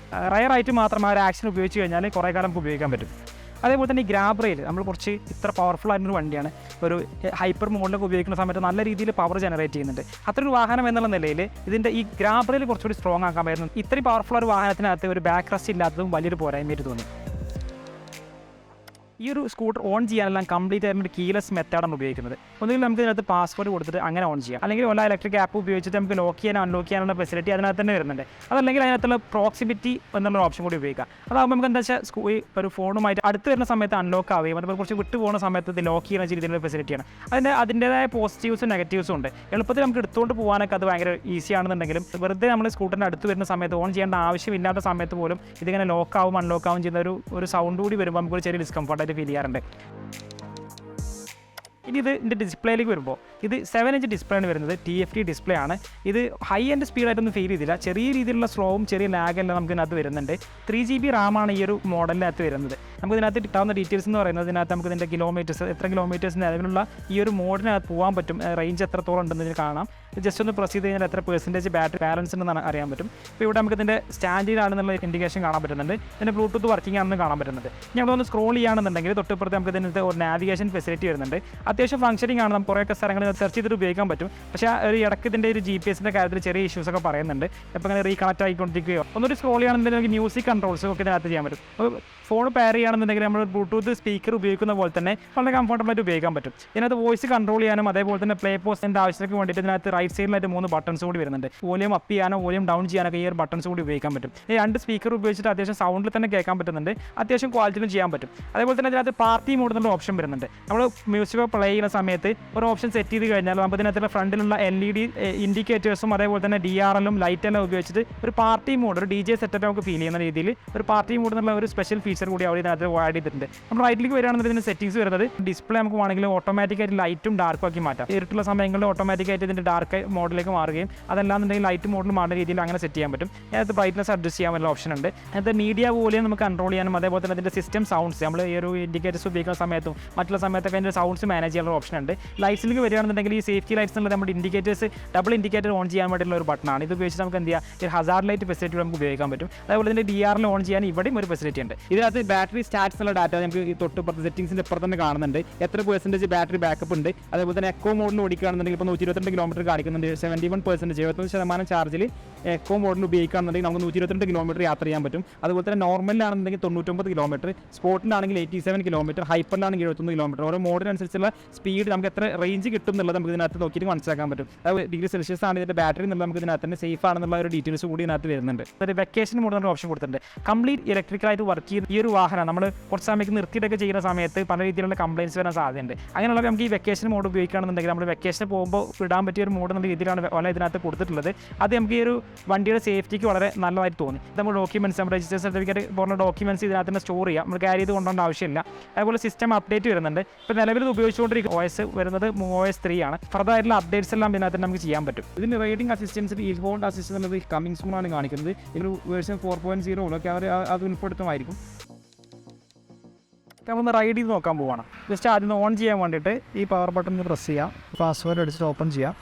റയറായിട്ട് മാത്രം ആ ഒരു ആക്ഷൻ ഉപയോഗിച്ച് കഴിഞ്ഞാൽ കുറേ കാലം നമുക്ക് ഉപയോഗിക്കാൻ പറ്റും. അതേപോലെ തന്നെ ഈ ഗ്രാബ് റെയിൽ നമ്മൾ കുറച്ച് ഇത്ര പവർഫുൾ ആയിട്ടുള്ളൊരു വണ്ടിയാണ്. ഒരു ഹൈപ്പർ മോഡിലൊക്കെ ഉപയോഗിക്കുന്ന സമയത്ത് നല്ല രീതിയിൽ പവർ ജനറേറ്റ് ചെയ്യുന്നുണ്ട്. അത്രയൊരു വാഹനം എന്നുള്ള നിലയിൽ ഇതിൻ്റെ ഈ ഗ്രാബ് റെയിൽ കുറച്ചുകൂടി സ്ട്രോങ് ആക്കാൻ പറ്റുന്നു. ഇത്രയും പവർഫുൾ ഒരു വാഹനത്തിനകത്ത് ഒരു ബാക്ക് റെസ്റ്റ് ഇല്ലാത്തതും വലിയൊരു പോരായ്മയായിട്ട് തോന്നി. ഈ ഒരു സ്കൂട്ടർ ഓൺ ചെയ്യാനെല്ലാം കംപ്ലീറ്റ് ആയിട്ട് ഒരു കീലെസ് മെത്തേഡാണ് ഉപയോഗിക്കുന്നത്. ഒന്നുകിൽ നമുക്ക് ഇതിനകത്ത് പാസ്വേഡ് കൊടുത്തിട്ട് അങ്ങനെ ഓൺ ചെയ്യാം, അല്ലെങ്കിൽ ഓല ഇലക്ട്രിക് ആപ്പ് ഉപയോഗിച്ചിട്ട് നമുക്ക് ലോക്ക് ചെയ്യാനോ അൺലോക്ക് ചെയ്യാനുള്ള ഫെസിലിറ്റി അതിനകത്ത് തന്നെ വരുന്നുണ്ട്. അതല്ലെങ്കിൽ അതിനകത്തുള്ള പ്രോക്സിമിറ്റി എന്നുള്ള ഓപ്ഷൻ കൂടി ഉപയോഗിക്കാം. അതാകുമ്പോൾ നമുക്ക് എന്താ വെച്ചാൽ ഒരു ഫോണുമായിട്ട് അടുത്ത് വരുന്ന സമയത്ത് അൺലോക്ക് ആവുകയും അതുപോലെ കുറച്ച് വിട്ടു പോകുന്ന സമയത്ത് ഇത് ലോക്ക് ചെയ്യുന്ന രീതിയിലുള്ള ഫെസിലിറ്റിയാണ്. അതിൻ്റേതായ പോസിറ്റീവ്സും നെഗറ്റീവ്സും ഉണ്ട്. എളുപ്പത്തിൽ നമുക്ക് എടുത്തുകൊണ്ട് പോകാനൊക്കെ അത് ഭയങ്കര ഈസി ആണെന്നുണ്ടെങ്കിലും വെറുതെ നമ്മൾ സ്കൂട്ടറിൻ്റെ അടുത്ത് വരുന്ന സമയത്ത് ഓൺ ചെയ്യേണ്ട ആവശ്യമില്ലാത്ത സമയത്ത് പോലും ഇതിങ്ങനെ ലോക്കാവും അൺലോക്കാവും ചെയ്യുന്ന ഒരു സൗണ്ട് കൂടി വരുമ്പോൾ നമുക്കൊരു ചെറിയ ഡിസ്കംഫർട്ടായിട്ട് ഫീൽ ചെയ്യാറുണ്ട്. ഇനി ഇതിൻ്റെ ഡിസ്പ്ലേയിലേക്ക് വരുമ്പോൾ ഇത് 7-inch ഡിസ്പ്ലേ ആണ് വരുന്നത്. TFT ഡിസ്പ്ലേ ആണ്. ഇത് ഹൈ എൻഡ് സ്പീഡായിട്ടൊന്നും ഫീൽ ചെയ്തില്ല. ചെറിയ രീതിയിലുള്ള സ്ലോവും ചെറിയ ലാഗെല്ലാം നമുക്ക് ഇതിനകത്ത് വരുന്നുണ്ട്. 3GB റാമാണ് ഈ ഒരു മോഡലിനകത്ത് വരുന്നത്. നമുക്ക് ഇതിനകത്ത് കിട്ടാവുന്ന ഡീറ്റെയിൽസ് എന്ന് പറയുന്നത് ഇതിനകത്ത് നമുക്ക് ഇതിൻ്റെ കിലോമീറ്റേഴ്സ് എത്ര കിലോമീറ്റേഴ്സിന് അതിനുള്ള ഈ ഒരു മോഡിനകത്ത് പോകാൻ പറ്റും, റേഞ്ച് എത്രത്തോളം ഉണ്ടെന്ന് കാണാം. ജസ്റ്റ് ഒന്ന് പ്രസ് ചെയ്ത് കഴിഞ്ഞാൽ എത്ര പെർസെൻറ്റേജ് ബാറ്ററി ബാലൻസ് ഉണ്ടെന്ന് അറിയാൻ പറ്റും. ഇപ്പോൾ ഇവിടെ നമുക്ക് ഇതിൻ്റെ സ്റ്റാൻഡിലാണെന്നുള്ള ഇൻഡിക്കേഷൻ കാണാൻ പറ്റുന്നുണ്ട്. ഇതിൻ്റെ ബ്ലൂടൂത്ത് വർക്കിംഗ് ആണെന്ന് കാണാൻ പറ്റുന്നുണ്ട്. ഞങ്ങളൊന്ന് സ്ക്രോൾ ചെയ്യുകയാണെന്നുണ്ടെങ്കിൽ തൊട്ടിപ്പുറത്ത് നമുക്ക് ഇതിനകത്ത് ഒരു നാവിഗേഷൻ ഫെസിലിറ്റി വരുന്നുണ്ട്. അത്യാവശ്യം ഫംഗ്ഷനിങ് ആണ്. നമുക്ക് കുറേയൊക്കെ സ്ഥലങ്ങളിൽ സെർച്ച് ചെയ്തിട്ട് ഉപയോഗിക്കാൻ പറ്റും. പക്ഷേ ഒരു ഇടയ്ക്ക് ഇതിൻ്റെ ഒരു GPS-ൻ്റെ കാര്യത്തിൽ ചെറിയ ഇഷ്യൂസൊക്കെ പറയുന്നുണ്ട്. ഇപ്പോൾ ഇങ്ങനെ റീകണക്ട് ആയിക്കൊണ്ടിരിക്കുകയോ ഒന്നൊരു സ്ക്രോൾ ചെയ്യുകയാണെന്നുണ്ടെങ്കിൽ നമുക്ക് മ്യൂസിക് കൺട്രോൾസും ഒക്കെ ഇതിനകത്ത് ചെയ്യാൻ പറ്റും. അപ്പോൾ ഫോൺ പെയർ ചെയ്യുകയാണെന്നുണ്ടെങ്കിൽ നമ്മൾ ബ്ലൂടൂത്ത് സ്പീക്കർ ഉപയോഗിക്കുന്ന പോലെ തന്നെ വളരെ കംഫർട്ടബിളായിട്ട് ഉപയോഗിക്കാൻ പറ്റും. ഇതിനകത്ത് വോയിസ് കൺട്രോൾ ചെയ്യാനും അതേപോലെ തന്നെ പ്ലേ പോസ്റ്റിൻ്റെ ആവശ്യത്തിന് വേണ്ടിയിട്ട് ഇതിനകത്ത് റൈറ്റ് സൈഡിലായിട്ട് 3 ബട്ടൺസ് കൂടി വരുന്നുണ്ട്. വോളിയം അപ്പ് ചെയ്യാനോ വോളിയം ഡൗൺ ചെയ്യാനൊക്കെ ഈ ഒരു ബട്ടൺസ് കൂടി ഉപയോഗിക്കാൻ പറ്റും. ഈ 2 സ്പീക്കർ ഉപയോഗിച്ചിട്ട് അത്യാവശ്യം സൗണ്ടിൽ തന്നെ കേൾക്കാൻ പറ്റുന്നുണ്ട്. അത്യാവശ്യം ക്വാളിറ്റിയിലും ചെയ്യാൻ പറ്റും. അതേപോലെ തന്നെ ഇതിനകത്ത് പാർട്ടി മോഡ് എന്നുള്ള ഓപ്ഷൻ വരുന്നുണ്ട്. നമ്മൾ മ്യൂസിക് പ്ലേ ചെയ്യുന്ന സമയത്ത് ഒരു ഓപ്ഷൻ സെറ്റ് ചെയ്ത് കഴിഞ്ഞാൽ നമുക്ക് ഇതിനകത്തുള്ള ഫ്രണ്ടിലുള്ള LED ഇൻഡിക്കേറ്റേഴ്സും അതേപോലെ തന്നെ DRL-ഉം ലൈറ്റെല്ലാം ഉപയോഗിച്ചിട്ട് ഒരു പാർട്ടി മോഡ്, ഒരു DJ സെറ്റപ്പ് നമുക്ക് ഫീൽ ചെയ്യുന്ന രീതിയിൽ ഒരു പാർട്ടി മോഡ് എന്നുള്ള ഒരു സ്പെഷ്യൽ ഫീച്ചർ കൂടി അവിടെ ഇതിനകത്ത് ആഡ് ചെയ്തിട്ടുണ്ട്. നമ്മൾ റൈറ്റിലേക്ക് വരികയാണെന്നുണ്ടെങ്കിൽ ഇതിൻ്റെ സെറ്റിംഗ്സ് വരുന്നത് ഡിസ്പ്ലേ നമുക്ക് വേണമെങ്കിൽ ഓട്ടോമാറ്റിക്കായിട്ട് ലൈറ്റും ഡാർക്കും ആക്കി മാറ്റാം. ഇരുട്ടുള്ള സമയങ്ങളിൽ ഓട്ടോമാറ്റിക്കായിട്ട് ഇതിൻ്റെ ഡാർക്ക് മോഡിലേക്ക് മാറുകയും അതല്ലാന്നുണ്ടെങ്കിൽ ലൈറ്റ് മോഡിൽ മാറുന്ന രീതിയിൽ അങ്ങനെ സെറ്റ് ചെയ്യാൻ പറ്റും. അതിനകത്ത് ബ്രൈറ്റ്നസ് അഡ്ജസ്റ്റ് ചെയ്യാൻ പറ്റുന്ന ഓപ്ഷൻ ഉണ്ട്. അതിനകത്ത് മീഡിയ വോളിയം നമുക്ക് കൺട്രോൾ ചെയ്യാനും അതേപോലെ തന്നെ അതിൻ്റെ സിസ്റ്റം സൗണ്ട്സ് നമ്മൾ ഈ ഒരു ഇൻഡിക്കേറ്റേഴ്സ് ഉപയോഗിക്കുന്ന സമയത്തും മറ്റുള്ള സമയത്തൊക്കെ അതിൻ്റെ സൗണ്ട്സ് മാനേജ് ചെയ്യാനുള്ള ഓപ്ഷൻ ഉണ്ട്. ലൈറ്റ്സിലേക്ക് വരികയാണെന്നുണ്ടെങ്കിൽ ഈ സേഫ്റ്റി ലൈറ്റ്സ് എന്നുള്ളത് നമ്മുടെ ഇൻഡിക്കേറ്റേഴ്സ് ഡബിൾ ഇൻഡിക്കേറ്റർ ഓൺ ചെയ്യാൻ വേണ്ടിയിട്ടുള്ള ഒരു ബട്ടണാണ്. ഇത് ഉപയോഗിച്ച് നമുക്ക് എന്ത് ചെയ്യാം, ഒരു ഹസാർഡ് ലൈറ്റ് ഫെസിലിറ്റി നമുക്ക് ഉപയോഗിക്കാൻ പറ്റും. അതേപോലെ തന്നെ DRL ഓൺ ചെയ്യാൻ ഇവിടെയും ഒരു ഫെസിലിറ്റി ഉണ്ട്. ഇതിനകത്ത് ബാറ്ററി സ്റ്റാറ്റ്സ് എന്നുള്ള ഡാറ്റ നമുക്ക് ഈ തൊട്ട് സെറ്റിംഗ്സിൻ്റെ ഇപ്പുറത്ത് തന്നെ കാണുന്നുണ്ട്. എത്ര പെർസെൻറ്റേജ് ബാറ്ററി ബാക്കപ്പ് ഉണ്ട്. അതേപോലെ തന്നെ എക്കോ മോഡിൽ ഓടിക്കുകയാണെന്നുണ്ടെങ്കിൽ ഇപ്പോൾ 122 കിലോമീറ്റർ കാണിക്കുന്നുണ്ട്. 71% 71% ചാർജിൽ എക്കോ മോഡിൽ ഉപയോഗിക്കുകയാണെന്നുണ്ടെങ്കിൽ നമുക്ക് 122 കിലോമീറ്റർ യാത്ര ചെയ്യാൻ പറ്റും. അതുപോലെ തന്നെ നോർമലിലാണെന്നുണ്ടെങ്കിൽ 99 കിലോമീറ്റർ, സ്പോർട്ടിലാണെങ്കിൽ 87 കിലോമീറ്റർ, ഹൈപ്പറിലാണെങ്കിൽ 71 കിലോമീറ്റർ. ഓരോ മോഡിനനുസരിച്ചുള്ള സ്പീഡ് നമുക്ക് എത്ര റേഞ്ച് കിട്ടും എന്നുള്ളത് നമുക്ക് ഇതിനകത്ത് നോക്കിയിട്ട് മനസ്സിലാക്കാൻ പറ്റും. അത് ഡിഗ്രി സെൽഷ്യസ് ആണ് ഇതിൻ്റെ ബാറ്ററി എന്നുള്ളത് നമുക്ക് ഇതിനകത്ത് തന്നെ സേഫ് ആണെന്നുള്ള ഒരു ഡീറ്റെയിൽസ് കൂടി ഇതിനകത്ത് വരുന്നുണ്ട്. ഒരു വെക്കേഷൻ മോഡ് എന്ന ഓപ്ഷൻ കൊടുത്തിട്ടുണ്ട്. കംപ്ലീറ്റ് ഇലക്ട്രിക്കലായിട്ട് വർക്ക് ചെയ്യുന്ന ഈ ഒരു വാഹനം നമ്മൾ കുറച്ച് സമയത്ത് നിർത്തിയിട്ടൊക്കെ ചെയ്യുന്ന സമയത്ത് പല രീതിയിലുള്ള കംപ്ലയിൻസ് വരാൻ സാധ്യതയുണ്ട്. അങ്ങനെയുള്ള നമുക്ക് ഈ വെക്കേഷൻ മോഡ് ഉപയോഗിക്കുകയാണെന്നുണ്ടെങ്കിൽ നമ്മൾ വെക്കേഷന് പോകുമ്പോൾ ഇടാൻ പറ്റിയ ഒരു മോഡ് എന്ന രീതിയിലാണ് ഇതിനകത്ത് കൊടുത്തിട്ടുള്ളത്. അത് നമുക്ക് ഈ ഒരു വണ്ടിയുടെ സേഫ്റ്റിക്ക് വളരെ നല്ലതായിട്ട് തോന്നി. നമ്മൾ ഡോക്യുമെൻറ്റ്സ്, നമ്മുടെ രജിസ്റ്റർ സർട്ടിഫിക്കറ്റ് പോലുള്ള ഡോക്യുമെൻറ്റ്സ് ഇതിനകത്ത് തന്നെ സ്റ്റോർ ചെയ്യാം. നമ്മൾ ക്യാരി ചെയ്ത് കൊണ്ടുപോകേണ്ട ആവശ്യമില്ല. അതുപോലെ സിസ്റ്റം അപ്ഡേറ്റ് വരുന്നുണ്ട്. ഇപ്പോൾ നിലവിൽ ഇത് ഉപയോഗിച്ചുകൊണ്ടിരിക്കുന്ന OS വരുന്നത് OS 3 ആണ്. ഫർദർ ആയിട്ടുള്ള അപ്ഡേറ്റ്സ് എല്ലാം ഇതിനകത്ത് നമുക്ക് ചെയ്യാൻ പറ്റും. ഇതിന് റൈഡിംഗ് അസിസ്റ്റൻസിൽ ഈ ഹോൾഡ് അസിസ്റ്റൻസ് എന്നത് കമ്മിങ് സൂൺ ആണ് കാണിക്കുന്നത്. ഇതിന് വേർഷൻ 4.0 ഒക്കെ അവർ അത് ഉൾപ്പെടുത്തുമായിരിക്കും. നമ്മളൊന്ന് റൈഡ് ചെയ്ത് നോക്കാൻ പോവാണ്. ജസ്റ്റ് ആദ്യം ഓൺ ചെയ്യാൻ വേണ്ടിയിട്ട് ഈ പവർ ബട്ടൺ പ്രസ് ചെയ്യാം. പാസ്വേഡ് അടിച്ചിട്ട് ഓപ്പൺ ചെയ്യാം.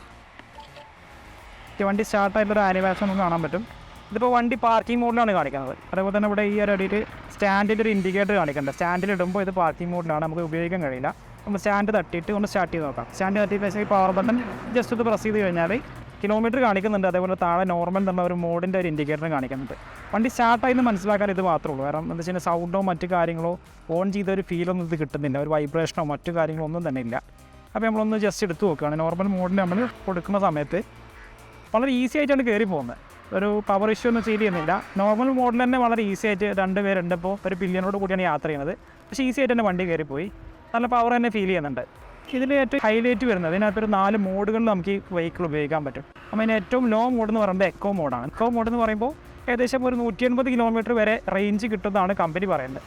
വണ്ടി സ്റ്റാർട്ടായിട്ടുള്ളൊരു ആനിമേഷൻ നമുക്ക് കാണാൻ പറ്റും. ഇതിപ്പോൾ വണ്ടി പാർക്കിംഗ് മോഡിലാണ് കാണിക്കുന്നത്. അതേപോലെ തന്നെ ഇവിടെ ഈ ഒരു അടിയിൽ സ്റ്റാൻഡിൻ്റെ ഒരു ഇൻഡിക്കേറ്റർ കാണിക്കുന്നുണ്ട്. സ്റ്റാൻഡിലിടുമ്പോൾ ഇത് പാർക്കിംഗ് മോഡിലാണ്, നമുക്ക് ഉപയോഗിക്കാൻ കഴിയില്ല. നമ്മൾ സ്റ്റാൻഡ് തട്ടിയിട്ട് ഒന്ന് സ്റ്റാർട്ട് ചെയ്ത് നോക്കാം. സ്റ്റാൻഡ് തട്ടിയിട്ട് ഈ പവർ ബട്ടൺ ജസ്റ്റ് ഒന്ന് പ്രസ് ചെയ്ത് കഴിഞ്ഞാൽ കിലോമീറ്റർ കാണിക്കുന്നുണ്ട്. അതേപോലെ താഴെ നോർമൽ എന്നുള്ള ഒരു മോഡിൻ്റെ ഒരു ഇൻഡിക്കേറ്റർ കാണിക്കുന്നുണ്ട്. വണ്ടി സ്റ്റാർട്ടായെന്ന് മനസ്സിലാക്കാൻ ഇത് മാത്രമേ ഉള്ളൂ. കാരണം എന്താ വെച്ചാൽ സൗണ്ടോ മറ്റു കാര്യങ്ങളോ ഓൺ ചെയ്ത ഒരു ഫീലൊന്നും ഇത് കിട്ടുന്നില്ല. ഒരു വൈബ്രേഷനോ മറ്റു കാര്യങ്ങളോ ഒന്നും തന്നെ ഇല്ല. അപ്പോൾ നമ്മളൊന്ന് ജസ്റ്റ് എടുത്ത് നോക്കുകയാണ്. നോർമൽ മോഡിൽ നമ്മൾ കൊടുക്കുന്ന സമയത്ത് വളരെ ഈസി ആയിട്ടാണ് കയറി പോകുന്നത്. ഒരു പവർ ഇഷ്യൂ ഒന്നും ഫീൽ ചെയ്യുന്നില്ല. നോർമൽ മോഡിൽ തന്നെ വളരെ ഈസി ആയിട്ട് 2 പേരുണ്ടപ്പോൾ ഒരു പില്ലിയനോട് കൂടിയാണ് യാത്ര ചെയ്യുന്നത്. പക്ഷേ ഈസി ആയിട്ട് തന്നെ വണ്ടി കയറിപ്പോയി. നല്ല പവർ തന്നെ ഫീൽ ചെയ്യുന്നുണ്ട്. ഇതിൽ ഏറ്റവും ഹൈലൈറ്റ് വരുന്നത് ഇതിനകത്തൊരു 4 മോഡുകളിൽ നമുക്ക് ഈ വെഹിക്കിൾ ഉപയോഗിക്കാൻ പറ്റും. അപ്പോൾ അതിന് ഏറ്റവും ലോ മോഡ് എന്ന് പറയുന്നത് എക്കോ മോഡാണ്. എക്കോ മോഡ് എന്ന് പറയുമ്പോൾ ഏകദേശം ഒരു 180 കിലോമീറ്റർ വരെ റേഞ്ച് കിട്ടുന്നതാണ് കമ്പനി പറയുന്നത്.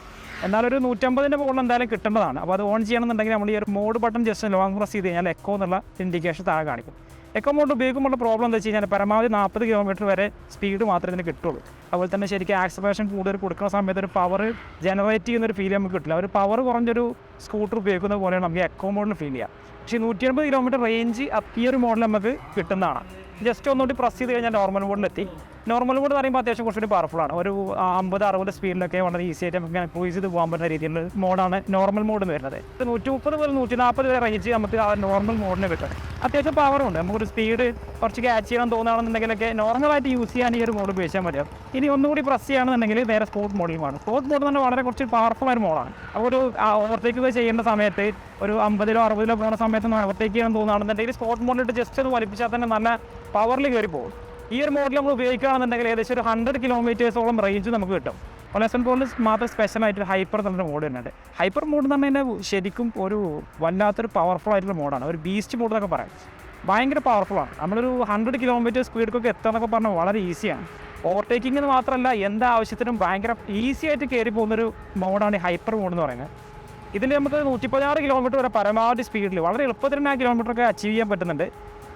എന്നാലൊരു 150ൻ്റെ മുകളിൽ എന്തായാലും കിട്ടേണ്ടതാണ്. അപ്പോൾ അത് ഓൺ ചെയ്യണമെന്നുണ്ടെങ്കിൽ നമ്മൾ ഈ ഒരു mode button just long press ചെയ്ത് കഴിഞ്ഞാൽ എക്കോ എന്നുള്ള ഇൻഡിക്കേഷൻ താഴെ കാണിക്കും. എക്കോ മോഡ് ഉപയോഗിക്കുമ്പോൾ പ്രോബ്ലം എന്താ വെച്ച് കഴിഞ്ഞാൽ പരമാവധി 40 കിലോമീറ്റർ വരെ സ്പീഡ് മാത്രമേ ഇതിന് കിട്ടുള്ളൂ. അതുപോലെ തന്നെ ശരിക്കും ആക്സലറേഷൻ കൂടുതൽ കൊടുക്കുന്ന സമയത്ത് ഒരു പവർ ജനറേറ്റ് ചെയ്യുന്നൊരു ഫീൽ നമുക്ക് കിട്ടില്ല. ഒരു പവർ കുറഞ്ഞൊരു സ്കൂട്ടർ ഉപയോഗിക്കുന്ന പോലെയാണ് നമുക്ക് എക്കോ മോഡിൽ ഫീൽ ചെയ്യുക. പക്ഷേ 180 കിലോമീറ്റർ റേഞ്ച് ഈ ഒരു മോഡിൽ നമുക്ക് കിട്ടുന്നതാണ്. ജസ്റ്റ് ഒന്നുകൂടി പ്രസ് ചെയ്ത് കഴിഞ്ഞാൽ നോർമൽ മോഡിലെത്തി. നോർമൽ മോഡ് എന്ന് പറയുമ്പോൾ അത്യാവശ്യം കുറച്ചുകൂടി പവർഫുള്ളാണ്. ഒരു 50-60 സ്പീഡിലൊക്കെ വളരെ ഈസി ആയിട്ട് നമുക്ക് ക്രൂസ് ചെയ്ത് പോകാൻ പറ്റുന്ന രീതിയിലുള്ള മോഡാണ് നോർമൽ മോഡ് എന്ന് വരുന്നത്. 130 മുതൽ 140 വരെ റേഞ്ച് നമുക്ക് ആ നോർമൽ മോഡിന് കിട്ടും. അത്യാവശ്യം പവറുണ്ട്. നമുക്കൊരു സ്പീഡ് കുറച്ച് ക്യാച്ച് ചെയ്യണം തോന്നുകയാണെന്നുണ്ടെങ്കിലൊക്കെ നോർമലായിട്ട് യൂസ് ചെയ്യാൻ ഈ ഒരു മോഡ് ഉപയോഗിച്ചാൽ മതിയാവും. ഇനി ഒന്നുകൂടി പ്രസ് ചെയ്യുകയാണെന്നുണ്ടെങ്കിൽ നേരെ സ്പോർട്ട് മോഡിൽ വേണം. സ്പോർട്ട് മോഡ് എന്ന് പറഞ്ഞാൽ വളരെ കുറച്ച് പവർഫുൾ ആയ മോഡാണ്. അപ്പോൾ ഒരു ഓവർടേക്ക് ചെയ്യേണ്ട സമയത്ത് ഒരു 50-ലോ 60-ലോ പോകുന്ന സമയത്ത് ഓവർടേക്ക് ചെയ്യാൻ തോന്നുകയാണെന്നുണ്ടെങ്കിൽ സ്പോർട്ട് മോഡിലിട്ട് ജസ്റ്റ് ഒന്ന് വലിപ്പിച്ചാൽ തന്നെ നല്ല പവറിൽ കയറി പോകും. ഈ ഒരു മോഡിൽ നമ്മൾ ഉപയോഗിക്കുകയാണെന്നുണ്ടെങ്കിൽ ഏകദേശം ഒരു 100 കിലോമീറ്റേഴ്സോളം റേഞ്ച് നമുക്ക് കിട്ടും. ഒലസൺ പോളിൽ മാത്രം സ്പെഷ്യലായിട്ട് ഹൈപ്പർ എന്നുള്ള മോഡ് തന്നെയുണ്ട്. ഹൈപ്പർ മോഡ് എന്ന് പറഞ്ഞാൽ ശരിക്കും ഒരു വല്ലാത്തൊരു പവർഫുൾ ആയിട്ടുള്ള മോഡാണ്. ഒരു ബീസ്റ്റ് മോഡ് എന്നൊക്കെ പറയാം. ഭയങ്കര പവർഫുള്ളാണ്. നമ്മളൊരു 100 കിലോമീറ്റർ സ്പീഡിലൊക്കെ എത്താന്നൊക്കെ പറഞ്ഞാൽ വളരെ ഈസിയാണ്. ഓവർടേക്കിംഗ് എന്ന് മാത്രമല്ല എന്ത് ആവശ്യത്തിനും ഭയങ്കര ഈസി ആയിട്ട് കയറി പോകുന്നൊരു മോഡാണ് ഈ ഹൈപ്പർ മോഡ് എന്ന് പറയുന്നത്. ഇതിൽ നമുക്ക് 116 കിലോമീറ്റർ വരെ പരമാവധി സ്പീഡിൽ വളരെ എളുപ്പത്തിൽ തന്നെ ആ കിലോമീറ്ററൊക്കെ അച്ചീവ് ചെയ്യാൻ പറ്റുന്നുണ്ട്.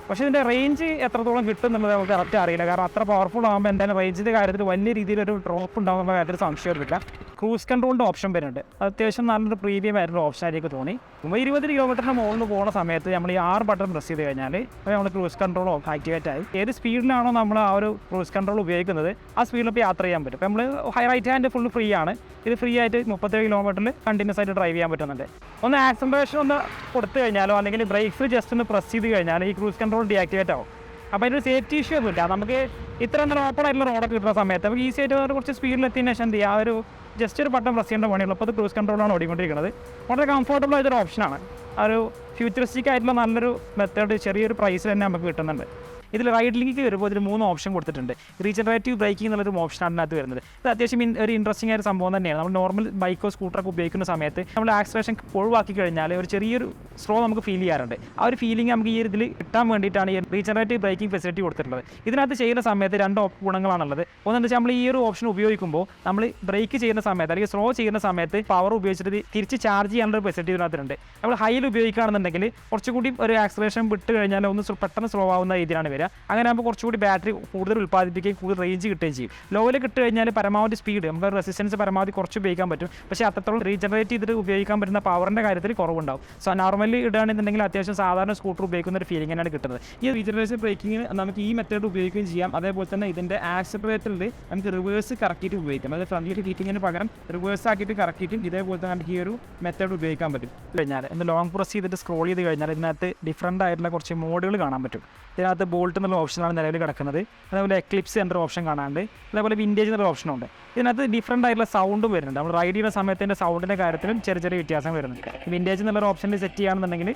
പക്ഷേ ഇതിൻ്റെ റേഞ്ച് എത്രത്തോളം കിട്ടും എന്നുള്ളത് നമുക്ക് കറക്റ്റ് അറിയില്ല. കാരണം അത്ര പവർഫുൾ ആകുമ്പോൾ എന്തായാലും റേഞ്ചിൻ്റെ കാര്യത്തിൽ വലിയ രീതിയിലൊരു ഡ്രോപ്പ് ഉണ്ടാകുന്ന കാര്യത്തിൽ സംശയമൊന്നുമില്ല. ക്രൂസ് കൺട്രോളിൻ്റെ ഓപ്ഷൻ വരുന്നുണ്ട്. അത്യാവശ്യം നല്ലൊരു പ്രീമിയം ആയിട്ടുള്ള ഓപ്ഷനായിരിക്കും തോന്നി. 20 കിലോമീറ്ററിന് മുകളിൽ പോകുന്ന സമയത്ത് നമ്മൾ ഈ 6 ബട്ടൺ പ്രസ് ചെയ്ത് കഴിഞ്ഞാൽ നമ്മൾ ക്രൂസ് കൺട്രോൾ ആക്ടിവേറ്റ് ആയി. ഏത് സ്പീഡിലാണോ നമ്മൾ ആ ഒരു ക്രൂസ് കൺട്രോൾ ഉപയോഗിക്കുന്നത് ആ സ്പീഡിലിപ്പോൾ യാത്ര ചെയ്യാൻ പറ്റും. ഇപ്പോൾ നമ്മൾ റൈറ്റ് ഹാൻഡ് ഫുൾ ഫ്രീ ആണ്. ഇത് ഫ്രീ ആയിട്ട് 37 കിലോമീറ്ററിൽ കണ്ടിന്യൂസ് ആയിട്ട് ഡ്രൈവ് ചെയ്യാൻ പറ്റുന്നുണ്ട്. ഒന്ന് ആക്സലറേഷൻ ഒന്ന് കൊടുത്തു കഴിഞ്ഞാലോ അല്ലെങ്കിൽ ബ്രേക്സ് ജസ്റ്റ് ഒന്ന് പ്രസ് ചെയ്ത് കഴിഞ്ഞാൽ ഈ ക്രൂസ് കൺട്രോൾ ഡീആക്ടിവേറ്റ് ആവും. അപ്പോൾ അതിനൊരു സേഫ്റ്റി ഇഷ്യൂ ഒന്നുമില്ല. നമുക്ക് ഇത്ര നേരം ഓപ്പൺ ആയിട്ടുള്ള റോഡൊക്കെ കിട്ടുന്ന സമയത്ത് നമുക്ക് ഈസി ആയിട്ട് കുറച്ച് സ്പീഡിലെത്തിയതിന് ശേഷം എന്ത് ചെയ്യുക, ആ ഒരു ജസ്റ്റ് ഒരു ബട്ടൺ പ്രസ് ചെയ്യേണ്ട പണിയുള്ളൂ. അപ്പോൾ അത് ക്രൂസ് കൺട്രോളാണ് ഓടിക്കൊണ്ടിരിക്കുന്നത്. വളരെ കംഫർട്ടബിൾ ആയിട്ടൊരു ഓപ്ഷനാണ്. ആ ഒരു ഫ്യൂച്ചറിസ്റ്റിക് ആയിട്ടുള്ള നല്ലൊരു മെത്തേഡ് ചെറിയൊരു പ്രൈസിൽ തന്നെ നമുക്ക് കിട്ടുന്നുണ്ട്. ഇതിൽ റൈഡ് ലിങ്കിക്ക് വരുമ്പോൾ ഇതിൽ 3 ഓപ്ഷൻ കൊടുത്തിട്ടുണ്ട്. റീജനറേറ്റീവ് ബ്രേക്കിംഗ് എന്നുള്ളൊരു ഓപ്ഷനാണ് അതിനകത്ത് വരുന്നത്. ഇത് അത്യാവശ്യം ഒരു ഇൻട്രസ്റ്റിംഗ് ആയ സംഭവം തന്നെയാണ്. നമ്മൾ നോർമൽ ബൈക്കോ സ്കൂട്ടറൊക്കെ ഉപയോഗിക്കുന്ന സമയത്ത് നമ്മൾ ആക്സലേഷൻ ഒഴിവാക്കി കഴിഞ്ഞാൽ ഒരു ചെറിയൊരു സ്ലോ നമുക്ക് ഫീൽ ചെയ്യാറുണ്ട്. ആ ഒരു ഫീലിംഗ് നമുക്ക് ഈ ഇതിൽ കിട്ടാൻ വേണ്ടിയിട്ടാണ് ഈ റീജനറേറ്റീവ് ബ്രേക്കിംഗ് ഫെസിലിറ്റി കൊടുത്തിട്ടുള്ളത്. ഇതിനകത്ത് ചെയ്യുന്ന സമയത്ത് 2 ഗുണങ്ങളാണുള്ളത്. ഒന്നെന്ന് വെച്ചാൽ നമ്മൾ ഈ ഒരു ഓപ്ഷൻ ഉപയോഗിക്കുമ്പോൾ നമ്മൾ ബ്രേക്ക് ചെയ്യുന്ന സമയത്ത് അല്ലെങ്കിൽ സ്ലോ ചെയ്യുന്ന സമയത്ത് പവർ ഉപയോഗിച്ചിട്ട് തിരിച്ച് ചാർജ് ചെയ്യാനുള്ള ഒരു ഫെസിലിറ്റി ഇതിനകത്തുണ്ട്. നമ്മൾ ഹൈയിൽ ഉപയോഗിക്കുകയാണെന്നുണ്ടെങ്കിൽ കുറച്ചുകൂടി ഒരു ആക്സലേഷൻ വിട്ട് കഴിഞ്ഞാൽ ഒന്ന് പെട്ടെന്ന് സ്ലോ ആവുന്ന രീതിയിലാണ് വരിക. അങ്ങനെ ആകുമ്പോൾ കുറച്ചുകൂടി ബാറ്ററി കൂടുതൽ ഉൽപ്പാദിപ്പിക്കുകയും കൂടുതൽ റേഞ്ച് കിട്ടുകയും ചെയ്യും. ലോയിൽ കിട്ടി കഴിഞ്ഞാൽ പരമാവധി സ്പീഡ് നമുക്ക് റെസിസ്റ്റൻസ് പരമാവധി കുറച്ച് ഉപയോഗിക്കാൻ പറ്റും. പക്ഷേ അത്രത്തോളം റീജനറേറ്റ് ചെയ്തിട്ട് ഉപയോഗിക്കാൻ പറ്റുന്ന പവറിൻ്റെ കാര്യത്തിൽ കുറവുണ്ടാവും. സോ നോർമലി ഇടുകയാണെന്നുണ്ടെങ്കിൽ അത്യാവശ്യം സാധാരണ സ്കൂട്ടർ ഉപയോഗിക്കുന്ന ഒരു ഫീലിംഗ് തന്നെയാണ് കിട്ടുന്നത്. ഈ റീജനറേഷൻ ബ്രേക്കിംഗ് നമുക്ക് ഈ മെത്തേഡ് ഉപയോഗിക്കുകയും ചെയ്യാം. അതേപോലെ തന്നെ ഇതിൻ്റെ ആക്സിലറേറ്ററിൽ നമുക്ക് റിവേഴ്സ് കറക്കിയിട്ട് ഉപയോഗിക്കാം. അതായത് ഫ്രണ്ടിലേക്ക് ഹീറ്റിങ്ങിന് പകരം റിവേഴ്സ് ആക്കിയിട്ട് കറക്കിയിട്ടും ഇതേപോലെ തന്നെ നമുക്ക് ഈ ഒരു മെത്തേഡ് ഉപയോഗിക്കാൻ പറ്റും. കഴിഞ്ഞാൽ ഒന്ന് ലോങ് പ്രസ് ചെയ്തിട്ട് സ്ക്രോൾ ചെയ്ത് കഴിഞ്ഞാൽ ഇതിനകത്ത് ഡിഫറൻ്റ് ആയിട്ടുള്ള കുറച്ച് മോഡുകൾ കാണാൻ പറ്റും. ഇതിനകത്ത് ബോൾട്ട് എന്നുള്ള ഓപ്ഷനാണ് നിലവിൽ കിടക്കുന്നത്. അതേപോലെ എക്ലിപ്സ് എന്നൊരു ഓപ്ഷൻ കാണാനുണ്ട്. അതേപോലെ വിൻറ്റേജ് എന്നൊരു ഓപ്ഷനുണ്ട്. ഇതിനകത്ത് ഡിഫറൻ്റ് ആയിട്ടുള്ള സൗണ്ടും വരുന്നുണ്ട്. നമ്മൾ റൈഡ് ചെയ്യുന്ന സമയത്തിൻ്റെ സൗണ്ടിൻ്റെ കാര്യത്തിലും ചെറിയ വ്യത്യാസം വരുന്നുണ്ട്. വിൻറ്റേജ് എന്നുള്ളൊരു ഓപ്ഷനിൽ സെറ്റ് ചെയ്യുകയാണെന്നുണ്ടെങ്കിൽ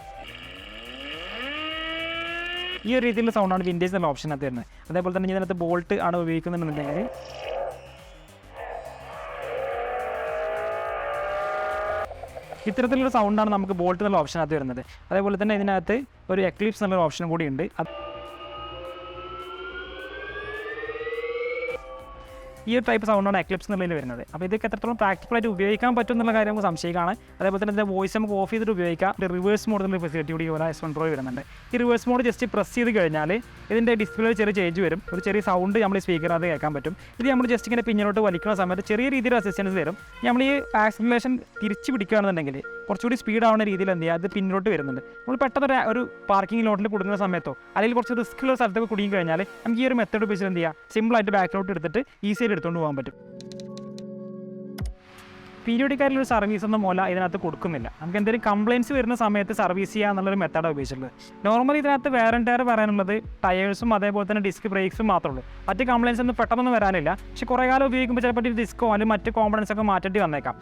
ഈ ഒരു രീതിയിലുള്ള സൗണ്ടാണ് വിൻറ്റേജ് എന്നുള്ള ഓപ്ഷനകത്ത് വരുന്നത്. അതേപോലെ തന്നെ ഇതിനകത്ത് ബോൾട്ട് ആണ് ഉപയോഗിക്കുന്നുണ്ടെങ്കിൽ ഇത്തരത്തിലുള്ള സൗണ്ടാണ് നമുക്ക് ബോൾട്ട് എന്നുള്ള ഓപ്ഷനകത്ത് വരുന്നത്. അതേപോലെ തന്നെ ഇതിനകത്ത് ഒരു എക്ലിപ്സ് എന്നുള്ള ഓപ്ഷനും കൂടി ഉണ്ട്. ഈ ഒരു ടൈപ്പ് സൗണ്ടാണ് എക്ലിപ്സ് എന്നുള്ളതിൽ വരുന്നത്. അപ്പോൾ ഇതൊക്കെ എത്രത്തോളം പ്രാക്ടിക്കലായിട്ട് ഉപയോഗിക്കാൻ പറ്റും എന്നുള്ള കാര്യം നമുക്ക് സംശയമാണ്. അതേപോലെ തന്നെ ഇതിൻ്റെ വോയിസ് നമുക്ക് ഓഫ് ചെയ്തിട്ട് ഉപയോഗിക്കാം. റിവേഴ്സ് മോഡ് എന്നുള്ള ഫെസിലിറ്റി കൂടി S1 Pro വരുന്നുണ്ട്. ഈ റിവേഴ്സ് മോഡ് ജസ്റ്റ് പ്രസ് ചെയ്ത് കഴിഞ്ഞാൽ ഇതിൻ്റെ ഡിസ്പ്ലേയിൽ ചെറിയ ചേഞ്ച് വരും. ഒരു ചെറിയ സൗണ്ട് നമ്മൾ സ്പീക്കറിനകത്ത് കേൾക്കാൻ പറ്റും. ഇത് നമ്മൾ ജസ്റ്റ് ഇങ്ങനെ പിന്നിലോട്ട് വലിക്കുന്ന സമയത്ത് ചെറിയ രീതിയിൽ അസിസ്റ്റൻസ് വരും. നമ്മൾ ഈ ആക്സിലറേഷൻ തിരിച്ച് പിടിക്കുകയാണെന്നുണ്ടെങ്കിൽ കുറച്ചുകൂടി സ്പീഡ് ആവുന്ന രീതിയിൽ എന്ത് ചെയ്യുക, അത് പിന്നിലോട്ട് വരുന്നുണ്ട്. നമ്മൾ പെട്ടെന്ന് ഒരു പാർക്കിംഗ് ലോട്ടിൽ കുടുങ്ങുന്ന സമയത്തോ അല്ലെങ്കിൽ കുറച്ച് റിസ്ക്കുള്ള സ്ഥലത്തൊക്കെ കുടുങ്ങി കഴിഞ്ഞാൽ നമുക്ക് ഈ ഒരു മെത്തേഡ് ഉപയോഗിച്ച് എന്ത് ചെയ്യുക, സിമ്പിളായിട്ട് ബാക്കിലോട്ട് എടുത്തിട്ട് ഈസിയായിട്ട് എടുത്തുകൊണ്ട് പോകാൻ പറ്റും. പീരിയോഡിക് ആയിട്ടുള്ള സർവീസ് ഒന്നും മൂല ഇതിനകത്ത് കൊടുക്കുന്നില്ല. നമുക്ക് എന്തെങ്കിലും കംപ്ലയിൻസ് വരുന്ന സമയത്ത് സർവീസ് ചെയ്യുക എന്നുള്ളൊരു മെത്തേഡാണ് ഉപയോഗിച്ചിട്ടുള്ളത്. നോർമലി ഇതിനകത്ത് വേറെ ടയർ പറയാനുള്ളത് ടയേഴ്സും അതേപോലെ തന്നെ ഡിസ്ക് ബ്രേക്സും മാത്രമേ ഉള്ളൂ. മറ്റ് കംപ്ലയിൻസ് ഒന്നും പെട്ടെന്നൊന്നും വരാനില്ല. പക്ഷേ കുറേ കാലം ഉപയോഗിക്കുമ്പോൾ ചിലപ്പോൾ ഡിസ്കോ അല്ലെങ്കിൽ മറ്റ് കോമ്പണൻസ് ഒക്കെ മാറ്റേണ്ടി വന്നേക്കാം.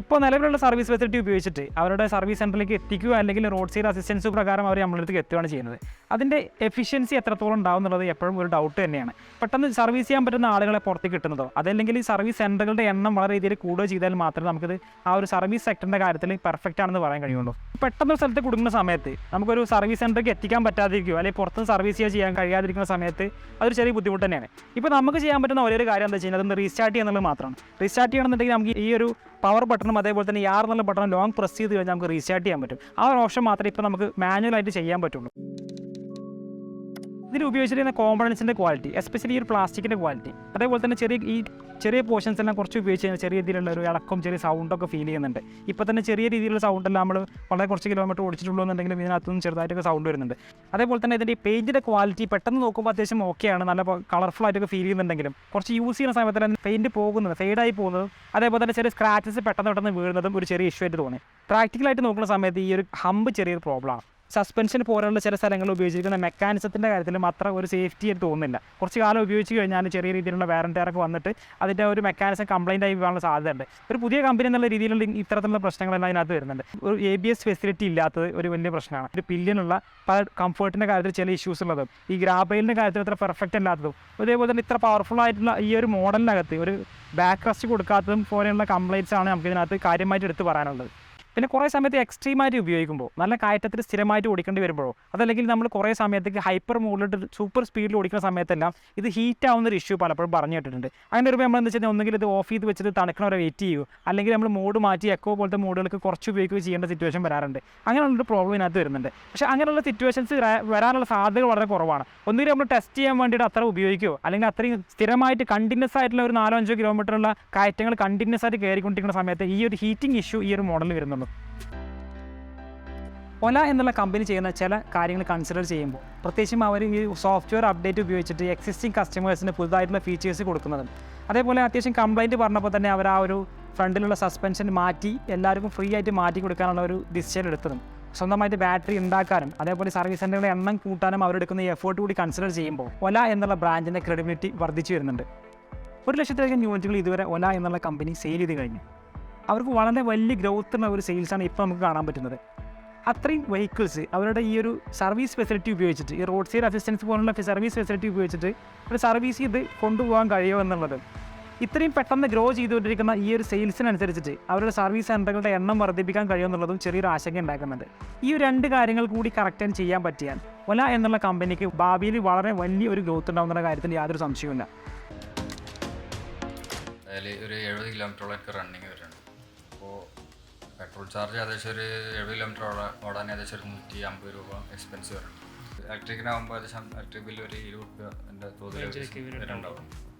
ഇപ്പോൾ നിലവിലുള്ള സർവീസ് ഫെസിലിറ്റി ഉപയോഗിച്ചിട്ട് അവരുടെ സർവീസ് സെൻറ്ററിലേക്ക് എത്തിക്കുക അല്ലെങ്കിൽ റോഡ് സൈഡ് അസിസ്റ്റൻസ് പ്രകാരം അവർ നമ്മളടുത്തേക്ക് എത്തുകയാണ് ചെയ്യുന്നത്. അതിൻ്റെ എഫിഷ്യൻസി എത്രത്തോളം ഉണ്ടാവും എന്നുള്ളത് എപ്പോഴും ഒരു ഡൗട്ട് തന്നെയാണ്. പെട്ടെന്ന് സർവീസ് ചെയ്യാൻ പറ്റുന്ന ആളുകളെ പുറത്തേക്ക് കിട്ടുന്നതോ അതല്ലെങ്കിൽ ഈ സർവീസ് സെൻറ്ററുകളുടെ എണ്ണം വളരെ രീതിയിൽ കൂടുതൽ ചെയ്താൽ മാത്രമേ നമുക്കിത് ആ ഒരു സർവീസ് സെക്ടറിൻ്റെ കാര്യത്തിൽ പെർഫെക്റ്റ് ആണെന്ന് പറയാൻ കഴിയുള്ളൂ. പെട്ടെന്ന് ഒരു സ്ഥലത്ത് കുടുങ്ങുന്ന സമയത്ത് നമുക്കൊരു സർവീസ് സെൻറ്ററിലേക്ക് എത്തിക്കാൻ പറ്റാതിരിക്കുകയോ അല്ലെങ്കിൽ പുറത്തുനിന്ന് സർവീസ് ചെയ്യാൻ കഴിയാതിരിക്കുന്ന സമയത്ത് അതൊരു ചെറിയ ബുദ്ധിമുട്ട് തന്നെയാണ്. ഇപ്പോൾ നമുക്ക് ചെയ്യാൻ പറ്റുന്ന ഒരേ കാര്യം എന്താ വെച്ച് കഴിഞ്ഞാൽ അതൊന്ന് റീസ്റ്റാർട്ട് ചെയ്യുന്നത് മാത്രമാണ്. റീസ്റ്റാർട്ട് ചെയ്യണമെന്നുണ്ടെങ്കിൽ നമുക്ക് ഈ ഒരു പവർ ബട്ടണും അതേപോലെ തന്നെ യാർ എന്നുള്ള ബട്ടണും ലോങ് പ്രസ് ചെയ്ത് കഴിഞ്ഞാൽ നമുക്ക് റീസ്റ്റാർട്ട് ചെയ്യാൻ പറ്റും. ആ ഒരു ഓപ്ഷൻ മാത്രമേ ഇപ്പോൾ നമുക്ക് മാനുവലായിട്ട് ചെയ്യാൻ പറ്റുള്ളൂ. ഇതിൽ ഉപയോഗിച്ചിരിക്കുന്ന കോമ്പണൻസിൻ്റെ ക്വാളിറ്റി, എസ്പെഷ്യലി ഈ ഒരു പ്ലാസ്റ്റിക്കിൻ്റെ ക്വാളിറ്റി, അതേപോലെ തന്നെ ചെറിയ പോർഷൻസ് എല്ലാം കുറച്ച് ഉപയോഗിച്ച് കഴിഞ്ഞാൽ ചെറിയ രീതിയിലുള്ള ഒരു ഇളക്കം ചെറിയ സൗണ്ടൊക്കെ ഫീൽ ചെയ്യുന്നുണ്ട്. ഇപ്പോൾ തന്നെ ചെറിയ രീതിയിലുള്ള സൗണ്ടെല്ലാം നമ്മൾ വളരെ കുറച്ച് കിലോമീറ്റർ ഓടിച്ചിട്ടുള്ളൂ എന്നുണ്ടെങ്കിലും ഇതിനകത്തുനിന്ന് ചെറുതായിട്ടൊക്കെ സൗണ്ട് വരുന്നുണ്ട്. അതേപോലെ തന്നെ ഇതിൻ്റെ ഈ പെയിൻറ്റിൻ്റെ ക്വാളിറ്റി പെട്ടെന്ന് നോക്കുമ്പോൾ അത്യാവശ്യം ഓക്കെയാണ്, നല്ല കളർഫുൾ ആയിട്ടൊക്കെ ഫീൽ ചെയ്യുന്നുണ്ടെങ്കിലും കുറച്ച് യൂസ് ചെയ്യുന്ന സമയത്ത് തന്നെ പെയിൻറ്റ് പോകുന്നത് ഫെയ്ഡായി പോകുന്നതും അതേപോലെ തന്നെ ചെറിയ സ്ക്രാച്ചസ് പെട്ടെന്ന് വീഴുന്നതും ഒരു ചെറിയ ഇഷ്യൂ ആയിട്ട് തോന്നി. പ്രാക്ടിക്കലായിട്ട് നോക്കുന്ന സമയത്ത് ഈ ഒരു ഹമ്പ് ചെറിയൊരു പ്രോബ്ലമാണ്. സസ്പെൻഷൻ പോലുള്ള ചില സ്ഥലങ്ങളിൽ ഉപയോഗിച്ചിരിക്കുന്ന മെക്കാനിസത്തിൻ്റെ കാര്യത്തിലും അത്ര ഒരു സേഫ്റ്റി ആയിട്ട് തോന്നുന്നില്ല. കുറച്ച് കാലം ഉപയോഗിച്ച് കഴിഞ്ഞാൽ ചെറിയ രീതിയിലുള്ള വാറൻറ്റിയൊക്കെ വന്നിട്ട് അതിൻ്റെ ഒരു മെക്കാനിസം കംപ്ലൈൻ്റ് ആയി പോകാനുള്ള സാധ്യതയുണ്ട്. ഒരു പുതിയ കമ്പനി എന്നുള്ള രീതിയിലുള്ള ഇത്തരത്തിലുള്ള പ്രശ്നങ്ങളെല്ലാം അതിനകത്ത് വരുന്നുണ്ട്. ഒരു ABS ഫെസിലിറ്റി ഇല്ലാത്തത് ഒരു വലിയ പ്രശ്നമാണ്. ഒരു പില്ലിനുള്ള പല കംഫർട്ടിൻ്റെ കാര്യത്തിൽ ചില ഇഷ്യൂസ് ഉള്ളതും ഈ ഗ്രാബൈലിൻ്റെ കാര്യത്തിൽ ഇത്ര പെർഫെക്റ്റ് അല്ലാത്തതും അതേപോലെ തന്നെ ഇത്ര പവർഫുൾ ആയിട്ടുള്ള ഈ ഒരു മോഡലിനകത്ത് ഒരു ബാക്ക് റെസ്റ്റ് കൊടുക്കാത്തതും പോലെയുള്ള കംപ്ലൈൻറ്റ്സ് ആണ് നമുക്ക് ഇതിനകത്ത് കാര്യമായിട്ട് എടുത്ത് പറയാനുള്ളത്. പിന്നെ കുറേ സമയത്ത് എക്സ്ട്രീമായിട്ട് ഉപയോഗിക്കുമ്പോൾ നല്ല കയറ്റത്തിൽ സ്ഥിരമായിട്ട് ഓടിക്കേണ്ടി വരുമ്പോഴോ അതല്ലെങ്കിൽ നമ്മൾ കുറേ സമയത്തേക്ക് ഹൈപ്പർ മോഡിലിട്ട് സൂപ്പർ സ്പീഡിൽ ഓടിക്കുന്ന സമയത്തെല്ലാം ഇത് ഹീറ്റ് ആവുന്നൊരു ഇഷ്യൂ പലപ്പോഴും പറഞ്ഞു കേട്ടിട്ടുണ്ട്. അങ്ങനെ വരുമ്പോൾ നമ്മൾ എന്താ വെച്ചാൽ ഒന്നുകിൽ ഇത് ഓഫ് ചെയ്ത് വെച്ചിട്ട് തണുക്കണവരെ വെയിറ്റ് ചെയ്യുമോ അല്ലെങ്കിൽ നമ്മൾ മോഡ് മാറ്റി എക്കോ പോലത്തെ മോഡുകൾക്ക് കുറച്ച് ഉപയോഗിക്കുകയോ ചെയ്യേണ്ട സിറ്റുവേഷൻ വരാറുണ്ട്. അങ്ങനെയുള്ളൊരു പ്രോബ്ലം ഇതിനകത്ത് വരുന്നുണ്ട്. പക്ഷേ അങ്ങനെയുള്ള സിറ്റുവേഷൻസ് വരാനുള്ള സാധ്യത വളരെ കുറവാണ്. ഒന്നുകിൽ നമ്മൾ ടെസ്റ്റ് ചെയ്യാൻ വേണ്ടിയിട്ട് അത്ര ഉപയോഗിക്കുകയോ അല്ലെങ്കിൽ അത്രയും സ്ഥിരമായിട്ട് കണ്ടിന്യൂസ് ആയിട്ടുള്ള ഒരു 4-5 കിലോമീറ്ററുള്ള കയറ്റങ്ങൾ കണ്ടിന്യൂസ് ആയിട്ട് കയറിക്കൊണ്ടിരിക്കുന്ന സമയത്ത് ഈ ഒരു ഹീറ്റിംഗ് ഇഷ്യൂ ഈ ഒരു മോഡലിൽ വരുന്നുള്ളൂ. ഒല എന്നുള്ള കമ്പനി ചെയ്യുന്ന ചില കാര്യങ്ങൾ കൺസിഡർ ചെയ്യുമ്പോൾ പ്രത്യേകിച്ചും അവർ ഈ സോഫ്റ്റ്വെയർ അപ്ഡേറ്റ് ഉപയോഗിച്ചിട്ട് എക്സിസ്റ്റിംഗ് കസ്റ്റമേഴ്സിന് പുതുതായിട്ടുള്ള ഫീച്ചേഴ്സ് കൊടുക്കുന്നതും അതേപോലെ അത്യാവശ്യം കംപ്ലൈൻറ്റ് പറഞ്ഞപ്പോൾ തന്നെ അവർ ആ ഒരു ഫ്രണ്ടിലുള്ള സസ്പെൻഷൻ മാറ്റി എല്ലാവർക്കും ഫ്രീ ആയിട്ട് മാറ്റി കൊടുക്കാനുള്ള ഒരു ഡിസിഷൻ എടുത്തതും സ്വന്തമായിട്ട് ബാറ്ററി ഉണ്ടാക്കാനും അതേപോലെ സർവീസ് സെൻ്ററുകളുടെ എണ്ണം കൂട്ടാനും അവരെടുക്കുന്ന ഈ എഫേർട്ട് കൂടി കൺസിഡർ ചെയ്യുമ്പോൾ ഒല എന്നുള്ള ബ്രാൻഡിൻ്റെ ക്രെഡിബിലിറ്റി വർദ്ധിച്ചു വരുന്നുണ്ട്. 100,000 യൂണിറ്റുകൾ ഇതുവരെ ഒല എന്നുള്ള കമ്പനി സെയിൽ ചെയ്ത് കഴിഞ്ഞു. അവർക്ക് വളരെ വലിയ ഗ്രോത്തുള്ള ഒരു സെയിൽസാണ് ഇപ്പോൾ നമുക്ക് കാണാൻ പറ്റുന്നത്. അത്രയും വെഹിക്കിൾസ് അവരുടെ ഈ ഒരു സർവീസ് ഫെസിലിറ്റി ഉപയോഗിച്ചിട്ട് ഈ റോഡ് സൈഡ് അസിസ്റ്റൻസ് പോലുള്ള സർവീസ് ഫെസിലിറ്റി ഉപയോഗിച്ചിട്ട് ഒരു സർവീസ് ചെയ്ത് കൊണ്ടുപോകാൻ കഴിയുമോ എന്നുള്ളത് ഇത്രയും പെട്ടെന്ന് ഗ്രോ ചെയ്തുകൊണ്ടിരിക്കുന്ന ഈ ഒരു സെയിൽസിനനുസരിച്ചിട്ട് അവരുടെ സർവീസ് സെൻ്ററുകളുടെ എണ്ണം വർദ്ധിപ്പിക്കാൻ കഴിയുമെന്നുള്ളതും ചെറിയൊരു ആശങ്ക ഉണ്ടാക്കുന്നുണ്ട്. ഈ 2 കാര്യങ്ങൾ കൂടി കറക്റ്റ് ചെയ്യാൻ പറ്റിയാൽ ഒല എന്നുള്ള കമ്പനിക്ക് ഭാവിയിൽ വളരെ വലിയൊരു ഗ്രോത്ത് ഉണ്ടാകുന്ന കാര്യത്തിൽ യാതൊരു സംശയവുമില്ല. അതിൽ ഒരു 70 കിലോമീറ്ററോളൊക്കെ റണ്ണിങ് വരുന്നുണ്ട്. അപ്പോൾ പെട്രോൾ ചാർജ് ഏകദേശം ഒരു 70 കിലോമീറ്റർ ഓടാൻ ഏകദേശം ഒരു 150 രൂപ എക്സ്പെൻസ് വരുന്നുണ്ട്. ഇലക്ട്രിക്കിനാകുമ്പോൾ ഏകദേശം ഇലക്ട്രിക് ബില്ല് ഒരു 20 രൂപ തോതിൽ വരുന്നുണ്ടാവും.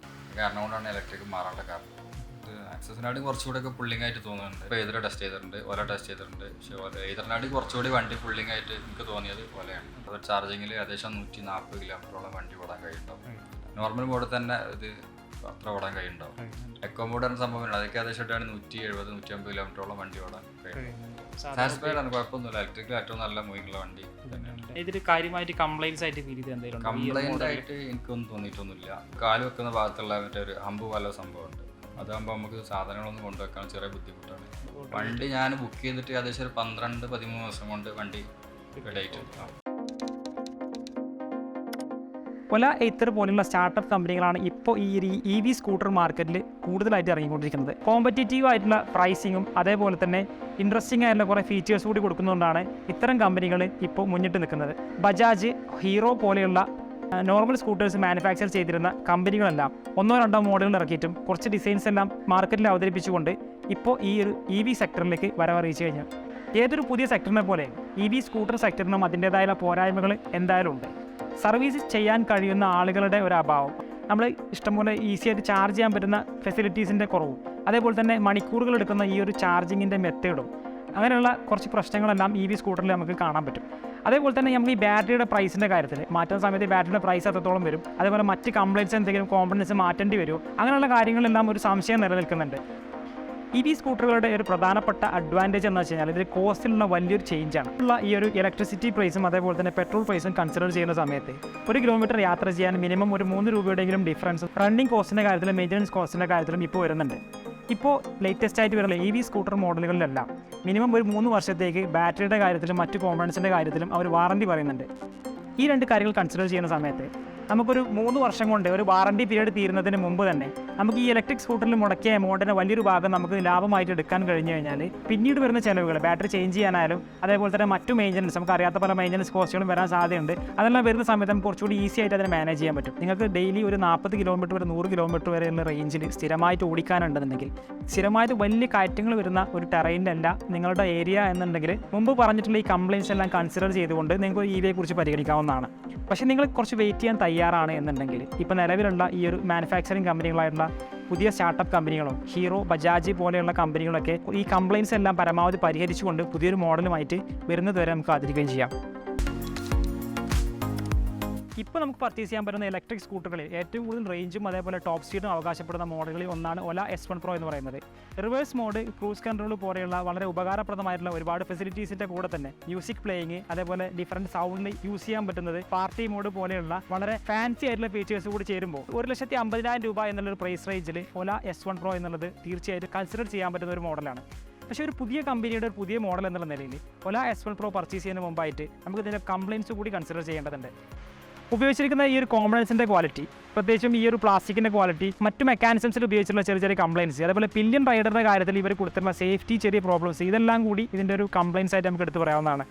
കാരണം കൊണ്ടാണ് ഇലക്ട്രിക് മാറാനുള്ള കാരണം. ഇത് ആക്സസിനാടി കുറച്ചുകൂടെ ഒക്കെ പുള്ളിങ് ആയിട്ട് തോന്നുന്നുണ്ട്. ഇപ്പോൾ ഏതൊരു ടെസ്റ്റ് ചെയ്തിട്ടുണ്ട്, ഒല ടെസ്റ്റ് ചെയ്തിട്ടുണ്ട്. പക്ഷേ ഏതൊരുനാടി കുറച്ചുകൂടി വണ്ടി പുള്ളിങ് ആയിട്ട് എനിക്ക് തോന്നിയത് പോലെയാണ്. അത് ചാർജിങ്ങിൽ ഏകദേശം 140 കിലോമീറ്ററോളം വണ്ടി ഓടാൻ കഴിയുന്നുണ്ടാവും. നോർമൽ മോഡിൽ തന്നെ ഇത് അത്ര ഓടാൻ കഴിയുന്നുണ്ടാവും. എക്കോ മോഡ് എന്ന സംഭവം അതൊക്കെ ഏകദേശമായിട്ടാണ് 170-150 കിലോമീറ്ററോളം വണ്ടി ഓടാൻ കഴിയുന്നത്. സാറ്റിസ്ഫൈഡ് ആണ്, കുഴപ്പമൊന്നുമില്ല. ഇലക്ട്രിക്കൽ ഏറ്റവും നല്ല മൂവിങ്ങുള്ള വണ്ടി തന്നെയാണ്. ഇതിൽ കാര്യമായിട്ട് കംപ്ലൈൻസ് ആയിട്ട് ഫീൽ ചെയ്ത് എന്തെങ്കിലും കംപ്ലൈൻ്റ് ആയിട്ട് എനിക്കൊന്നും തോന്നിയിട്ടൊന്നുമില്ല. കാല് വെക്കുന്ന ഭാഗത്തുള്ള മറ്റേ ഒരു ഹമ്പ് പോലെ സംഭവമുണ്ട്. അതാകുമ്പോൾ നമുക്ക് സാധനങ്ങളൊന്നും കൊണ്ടുവെക്കാൻ ചെറിയ ബുദ്ധിമുട്ടാണ്. വണ്ടി ഞാൻ ബുക്ക് ചെയ്തിട്ട് ഏകദേശം ഒരു 12-13 ദിവസം കൊണ്ട് വണ്ടി റെഡി ആയിട്ടുണ്ട്. ഒല എയ്ത്തർ പോലുള്ള സ്റ്റാർട്ടപ്പ് കമ്പനികളാണ് ഇപ്പോൾ ഈ EV സ്കൂട്ടർ മാർക്കറ്റിൽ കൂടുതലായിട്ട് ഇറങ്ങിക്കൊണ്ടിരിക്കുന്നത്. കോമ്പറ്റീറ്റീവ് ആയിട്ടുള്ള പ്രൈസിങ്ങും അതേപോലെ തന്നെ ഇൻട്രസ്റ്റിംഗ് ആയിട്ടുള്ള കുറേ ഫീച്ചേഴ്സ് കൂടി കൊടുക്കുന്നതുകൊണ്ടാണ് ഇത്തരം കമ്പനികൾ ഇപ്പോൾ മുന്നിട്ട് നിൽക്കുന്നത്. ബജാജ്, ഹീറോ പോലെയുള്ള നോർമൽ സ്കൂട്ടേഴ്സ് മാനുഫാക്ചർ ചെയ്തിരുന്ന കമ്പനികളെല്ലാം 1-2 മോഡലുകൾ ഇറക്കിയിട്ടും കുറച്ച് ഡിസൈൻസ് എല്ലാം മാർക്കറ്റിൽ അവതരിപ്പിച്ചുകൊണ്ട് ഇപ്പോൾ ഈ ഒരു EV സെക്ടറിലേക്ക് വരവറിയിച്ചു കഴിഞ്ഞു. ഏതൊരു പുതിയ സെക്ടറിനെ പോലെ EV സ്കൂട്ടർ സെക്ടറിനും അതിൻ്റേതായ പോരായ്മകൾ എന്തായാലും ഉണ്ട്. സർവീസ് ചെയ്യാൻ കഴിയുന്ന ആളുകളുടെ ഒരു അഭാവം, നമ്മൾ ഇഷ്ടംപോലെ ഈസി ആയിട്ട് ചാർജ് ചെയ്യാൻ പറ്റുന്ന ഫെസിലിറ്റീസിൻ്റെ കുറവും, അതേപോലെ തന്നെ മണിക്കൂറുകൾ എടുക്കുന്ന ഈ ഒരു ചാർജിങ്ങിൻ്റെ മെത്തേഡും, അങ്ങനെയുള്ള കുറച്ച് പ്രശ്നങ്ങളെല്ലാം EV സ്കൂട്ടറിൽ നമുക്ക് കാണാൻ പറ്റും. അതേപോലെ തന്നെ നമുക്ക് ഈ ബാറ്ററിയുടെ പ്രൈസിൻ്റെ കാര്യത്തിൽ മാറ്റുന്ന സമയത്ത് ബാറ്ററിയുടെ പ്രൈസ് എത്രത്തോളം വരും, അതേപോലെ മറ്റ് കംപ്ലൈൻറ്റ്സ് എന്തെങ്കിലും കോമ്പണൻസ് മാറ്റേണ്ടി വരുമോ, അങ്ങനെയുള്ള കാര്യങ്ങളെല്ലാം ഒരു സംശയം നിലനിൽക്കുന്നുണ്ട്. EV സ്കൂട്ടറുകളുടെ ഒരു പ്രധാനപ്പെട്ട അഡ്വാൻറ്റേജ് എന്ന് വെച്ച് കഴിഞ്ഞാൽ ഇതിൽ കോസ്റ്റിലുള്ള വലിയൊരു ചേഞ്ചാണ്. ഉള്ള ഈ ഒരു ഇലക്ട്രിസിറ്റി പ്രൈസും അതേപോലെ തന്നെ പെട്രോൾ പ്രൈസും കൺസിഡർ ചെയ്യുന്ന സമയത്ത് 1 കിലോമീറ്റർ യാത്ര ചെയ്യാൻ മിനിമം ഒരു 3 രൂപയുടെയെങ്കിലും ഡിഫറൻസ് റണ്ണിങ് കോസ്റ്റിൻ്റെ കാര്യത്തിലും മെയിൻ്റനൻസ് കോസ്റ്റിൻ്റെ കാര്യത്തിലും ഇപ്പോൾ വരുന്നുണ്ട്. ഇപ്പോൾ ലേറ്റസ്റ്റ് ആയിട്ട് വരുന്ന EV സ്കൂട്ടർ മോഡലുകളിലെല്ലാം മിനിമം ഒരു 3 വർഷത്തേക്ക് ബാറ്ററിയുടെ കാര്യത്തിലും മറ്റ് കോമ്പണൻസിൻ്റെ കാര്യത്തിലും അവർ വാറണ്ടി പറയുന്നുണ്ട്. ഈ 2 കാര്യങ്ങൾ കൺസിഡർ ചെയ്യുന്ന സമയത്ത് നമുക്കൊരു 3 വർഷം കൊണ്ട് ഒരു വാറണ്ടി പീരീഡ് തീരുന്നതിന് മുമ്പ് തന്നെ നമുക്ക് ഈ ഇലക്ട്രിക് സ്കൂട്ടറിൽ മുടക്കിയ എമൗണ്ടിൻ്റെ വലിയൊരു ഭാഗം നമുക്ക് ലാഭമായിട്ട് എടുക്കാൻ കഴിഞ്ഞു കഴിഞ്ഞാൽ പിന്നീട് വരുന്ന ചിലവുകൾ ബാറ്ററി ചേഞ്ച് ചെയ്യാനായാലും അതേപോലെ തന്നെ മറ്റു മെയിൻ്റനൻസ് നമുക്ക് അറിയാത്ത പല മെയിൻ്റനൻസ് കോസ്റ്റുകളും വരാൻ സാധ്യതയുണ്ട്. അതെല്ലാം വരുന്ന സമയത്ത് നമുക്ക് കുറച്ചുകൂടി ഈസി ആയിട്ട് അതിനെ മാനേജ് ചെയ്യാൻ പറ്റും. നിങ്ങൾക്ക് ഡെയിലി ഒരു 40 കിലോമീറ്റർ വരെ 100 കിലോമീറ്റർ വരെയുള്ള റേഞ്ചിൽ സ്ഥിരമായിട്ട് ഓടിക്കാനുണ്ടെന്നുണ്ടെങ്കിൽ സ്ഥിരമായിട്ട് വലിയ കയറ്റങ്ങൾ വരുന്ന ഒരു ടെറൈനിലല്ല നിങ്ങളുടെ ഏരിയ എന്നുണ്ടെങ്കിൽ മുമ്പ് പറഞ്ഞിട്ടുള്ള ഈ കംപ്ലയിൻസ് എല്ലാം കൺസിഡർ ചെയ്തുകൊണ്ട് നിങ്ങൾക്ക് EVയെ കുറിച്ച് പരിഗണിക്കാവുന്നതാണ്. പക്ഷേ നിങ്ങൾ കുറച്ച് വെയിറ്റ് ചെയ്യാൻ തയ്യാറാണ് എന്നുണ്ടെങ്കിൽ ഇപ്പോൾ നിലവിലുള്ള ഈ ഒരു മാനുഫാക്ചറിങ് കമ്പനികളായിട്ടുള്ള പുതിയ സ്റ്റാർട്ടപ്പ് കമ്പനികളും ഹീറോ, ബജാജ് പോലെയുള്ള കമ്പനികളൊക്കെ ഈ കംപ്ലയിൻസ് എല്ലാം പരമാവധി പരിഹരിച്ചുകൊണ്ട് പുതിയൊരു മോഡലുമായിട്ട് വരുന്നത് വരെ നമുക്ക് കാത്തിരിക്കുകയും ചെയ്യാം. ഇപ്പോൾ നമുക്ക് പർച്ചേസ് ചെയ്യാൻ പറ്റുന്ന ഇലക്ട്രിക് സ്കൂട്ടറുകളിൽ ഏറ്റവും കൂടുതൽ റേഞ്ചും അതേപോലെ ടോപ്പ് സ്പീഡും അവകാശപ്പെടുന്ന മോഡലുകളിൽ ഒന്നാണ് ഒല S1 Pro എന്ന് പറയുന്നത്. റിവേഴ്സ് മോഡ്, ക്രൂസ് കൺട്രോൾ പോലെയുള്ള വളരെ ഉപകാരപ്രദമായിട്ടുള്ള ഒരുപാട് ഫെസിലിറ്റീസിൻ്റെ കൂടെ തന്നെ മ്യൂസിക് പ്ലേയിങ്, അതേപോലെ ഡിഫറൻറ്റ് സൗണ്ടിൽ യൂസ് ചെയ്യാൻ പറ്റുന്നത്, പാർട്ടി മോഡ് പോലെയുള്ള വളരെ ഫാൻസി ആയിട്ടുള്ള ഫീച്ചേഴ്സ് കൂടി ചേരുമ്പോൾ 1,50,000 രൂപ എന്നുള്ളൊരു പ്രൈസ് റേഞ്ചിൽ ഒല S1 Pro എന്നുള്ളത് തീർച്ചയായിട്ടും കൺസിഡർ ചെയ്യാൻ പറ്റുന്ന ഒരു മോഡലാണ്. പക്ഷേ ഒരു പുതിയ കമ്പനിയുടെ ഒരു പുതിയ മോഡൽ എന്നുള്ള നിലയിൽ ഒല S1 Pro പർച്ചേസ് ചെയ്യുന്നതിന് മുമ്പായിട്ട് നമുക്ക് ഇതിൻ്റെ കംപ്ലയിൻസ് കൂടി കൺസിഡർ ചെയ്യേണ്ടതുണ്ട്. ഉപയോഗിച്ചിരിക്കുന്ന ഈ ഒരു കോമ്പണൻസിൻ്റെ ക്വാളിറ്റി, പ്രത്യേകിച്ചും ഈ ഒരു പ്ലാസ്റ്റിക്കിൻ്റെ ക്വാളിറ്റി, മറ്റു മെക്കാനിസംസിൽ ഉപയോഗിച്ചിട്ടുള്ള ചെറിയ ചെറിയ കംപ്ലയിൻസ്, അതേപോലെ പില്യൻ റൈഡറിൻ്റെ കാര്യത്തിൽ ഇവർ കൊടുത്തിട്ടുള്ള സേഫ്റ്റി ചെറിയ പ്രോബ്ലംസ്, ഇതെല്ലാം കൂടി ഇതിൻ്റെ ഒരു കംപ്ലയിൻസ് ആയിട്ട് നമുക്ക് എടുത്ത് പറയാവുന്നതാണ്.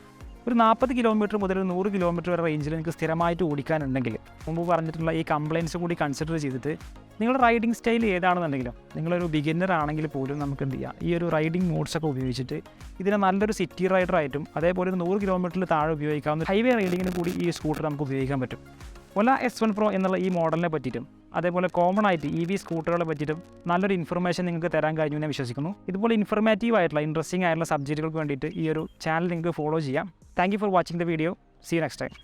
ഒരു 40 കിലോമീറ്റർ മുതൽ 100 കിലോമീറ്റർ വരെ റേഞ്ചിൽ നിങ്ങൾക്ക് സ്ഥിരമായിട്ട് ഓടിക്കാനുണ്ടെങ്കിൽ മുമ്പ് പറഞ്ഞിട്ടുള്ള ഈ കംപ്ലയിൻസ് കൂടി കൺസിഡർ ചെയ്തിട്ട് നിങ്ങളുടെ റൈഡിങ് സ്റ്റൈൽ ഏതാണെന്നുണ്ടെങ്കിലും, നിങ്ങളൊരു ബിഗിന്നർ ആണെങ്കിൽ പോലും നമുക്ക് എന്ത് ചെയ്യാം, ഈ ഒരു റൈഡിങ് മോഡ്സൊക്കെ ഉപയോഗിച്ചിട്ട് ഇതിനെ നല്ലൊരു സിറ്റി റൈഡറായിട്ടും അതേപോലെ ഒരു 100 കിലോമീറ്ററിൽ താഴെ ഉപയോഗിക്കാവുന്ന ഹൈവേ റൈഡിങ്ങിന് കൂടി ഈ സ്കൂട്ടർ നമുക്ക് ഉപയോഗിക്കാൻ പറ്റും. ഒല S1 Pro എന്നുള്ള ഈ മോഡലിനെ പറ്റിയിട്ടും അതേപോലെ കോമൺ ആയിട്ട് EV സ്കൂട്ടറുകളെ പറ്റിയിട്ടും നല്ലൊരു ഇൻഫർമേഷൻ നിങ്ങൾക്ക് തരാൻ കഴിഞ്ഞു എന്ന് വിശ്വസിക്കുന്നു. ഇതുപോലെ ഇൻഫർമേറ്റീവ് ആയിട്ടുള്ള ഇൻട്രസ്റ്റിംഗ് ആയിട്ടുള്ള സബ്ജക്റ്റുകൾക്ക് വേണ്ടിയിട്ട് ഈ ഒരു ചാനൽ നിങ്ങൾക്ക് ഫോളോ ചെയ്യാം. Thank you for watching the video. See you next time.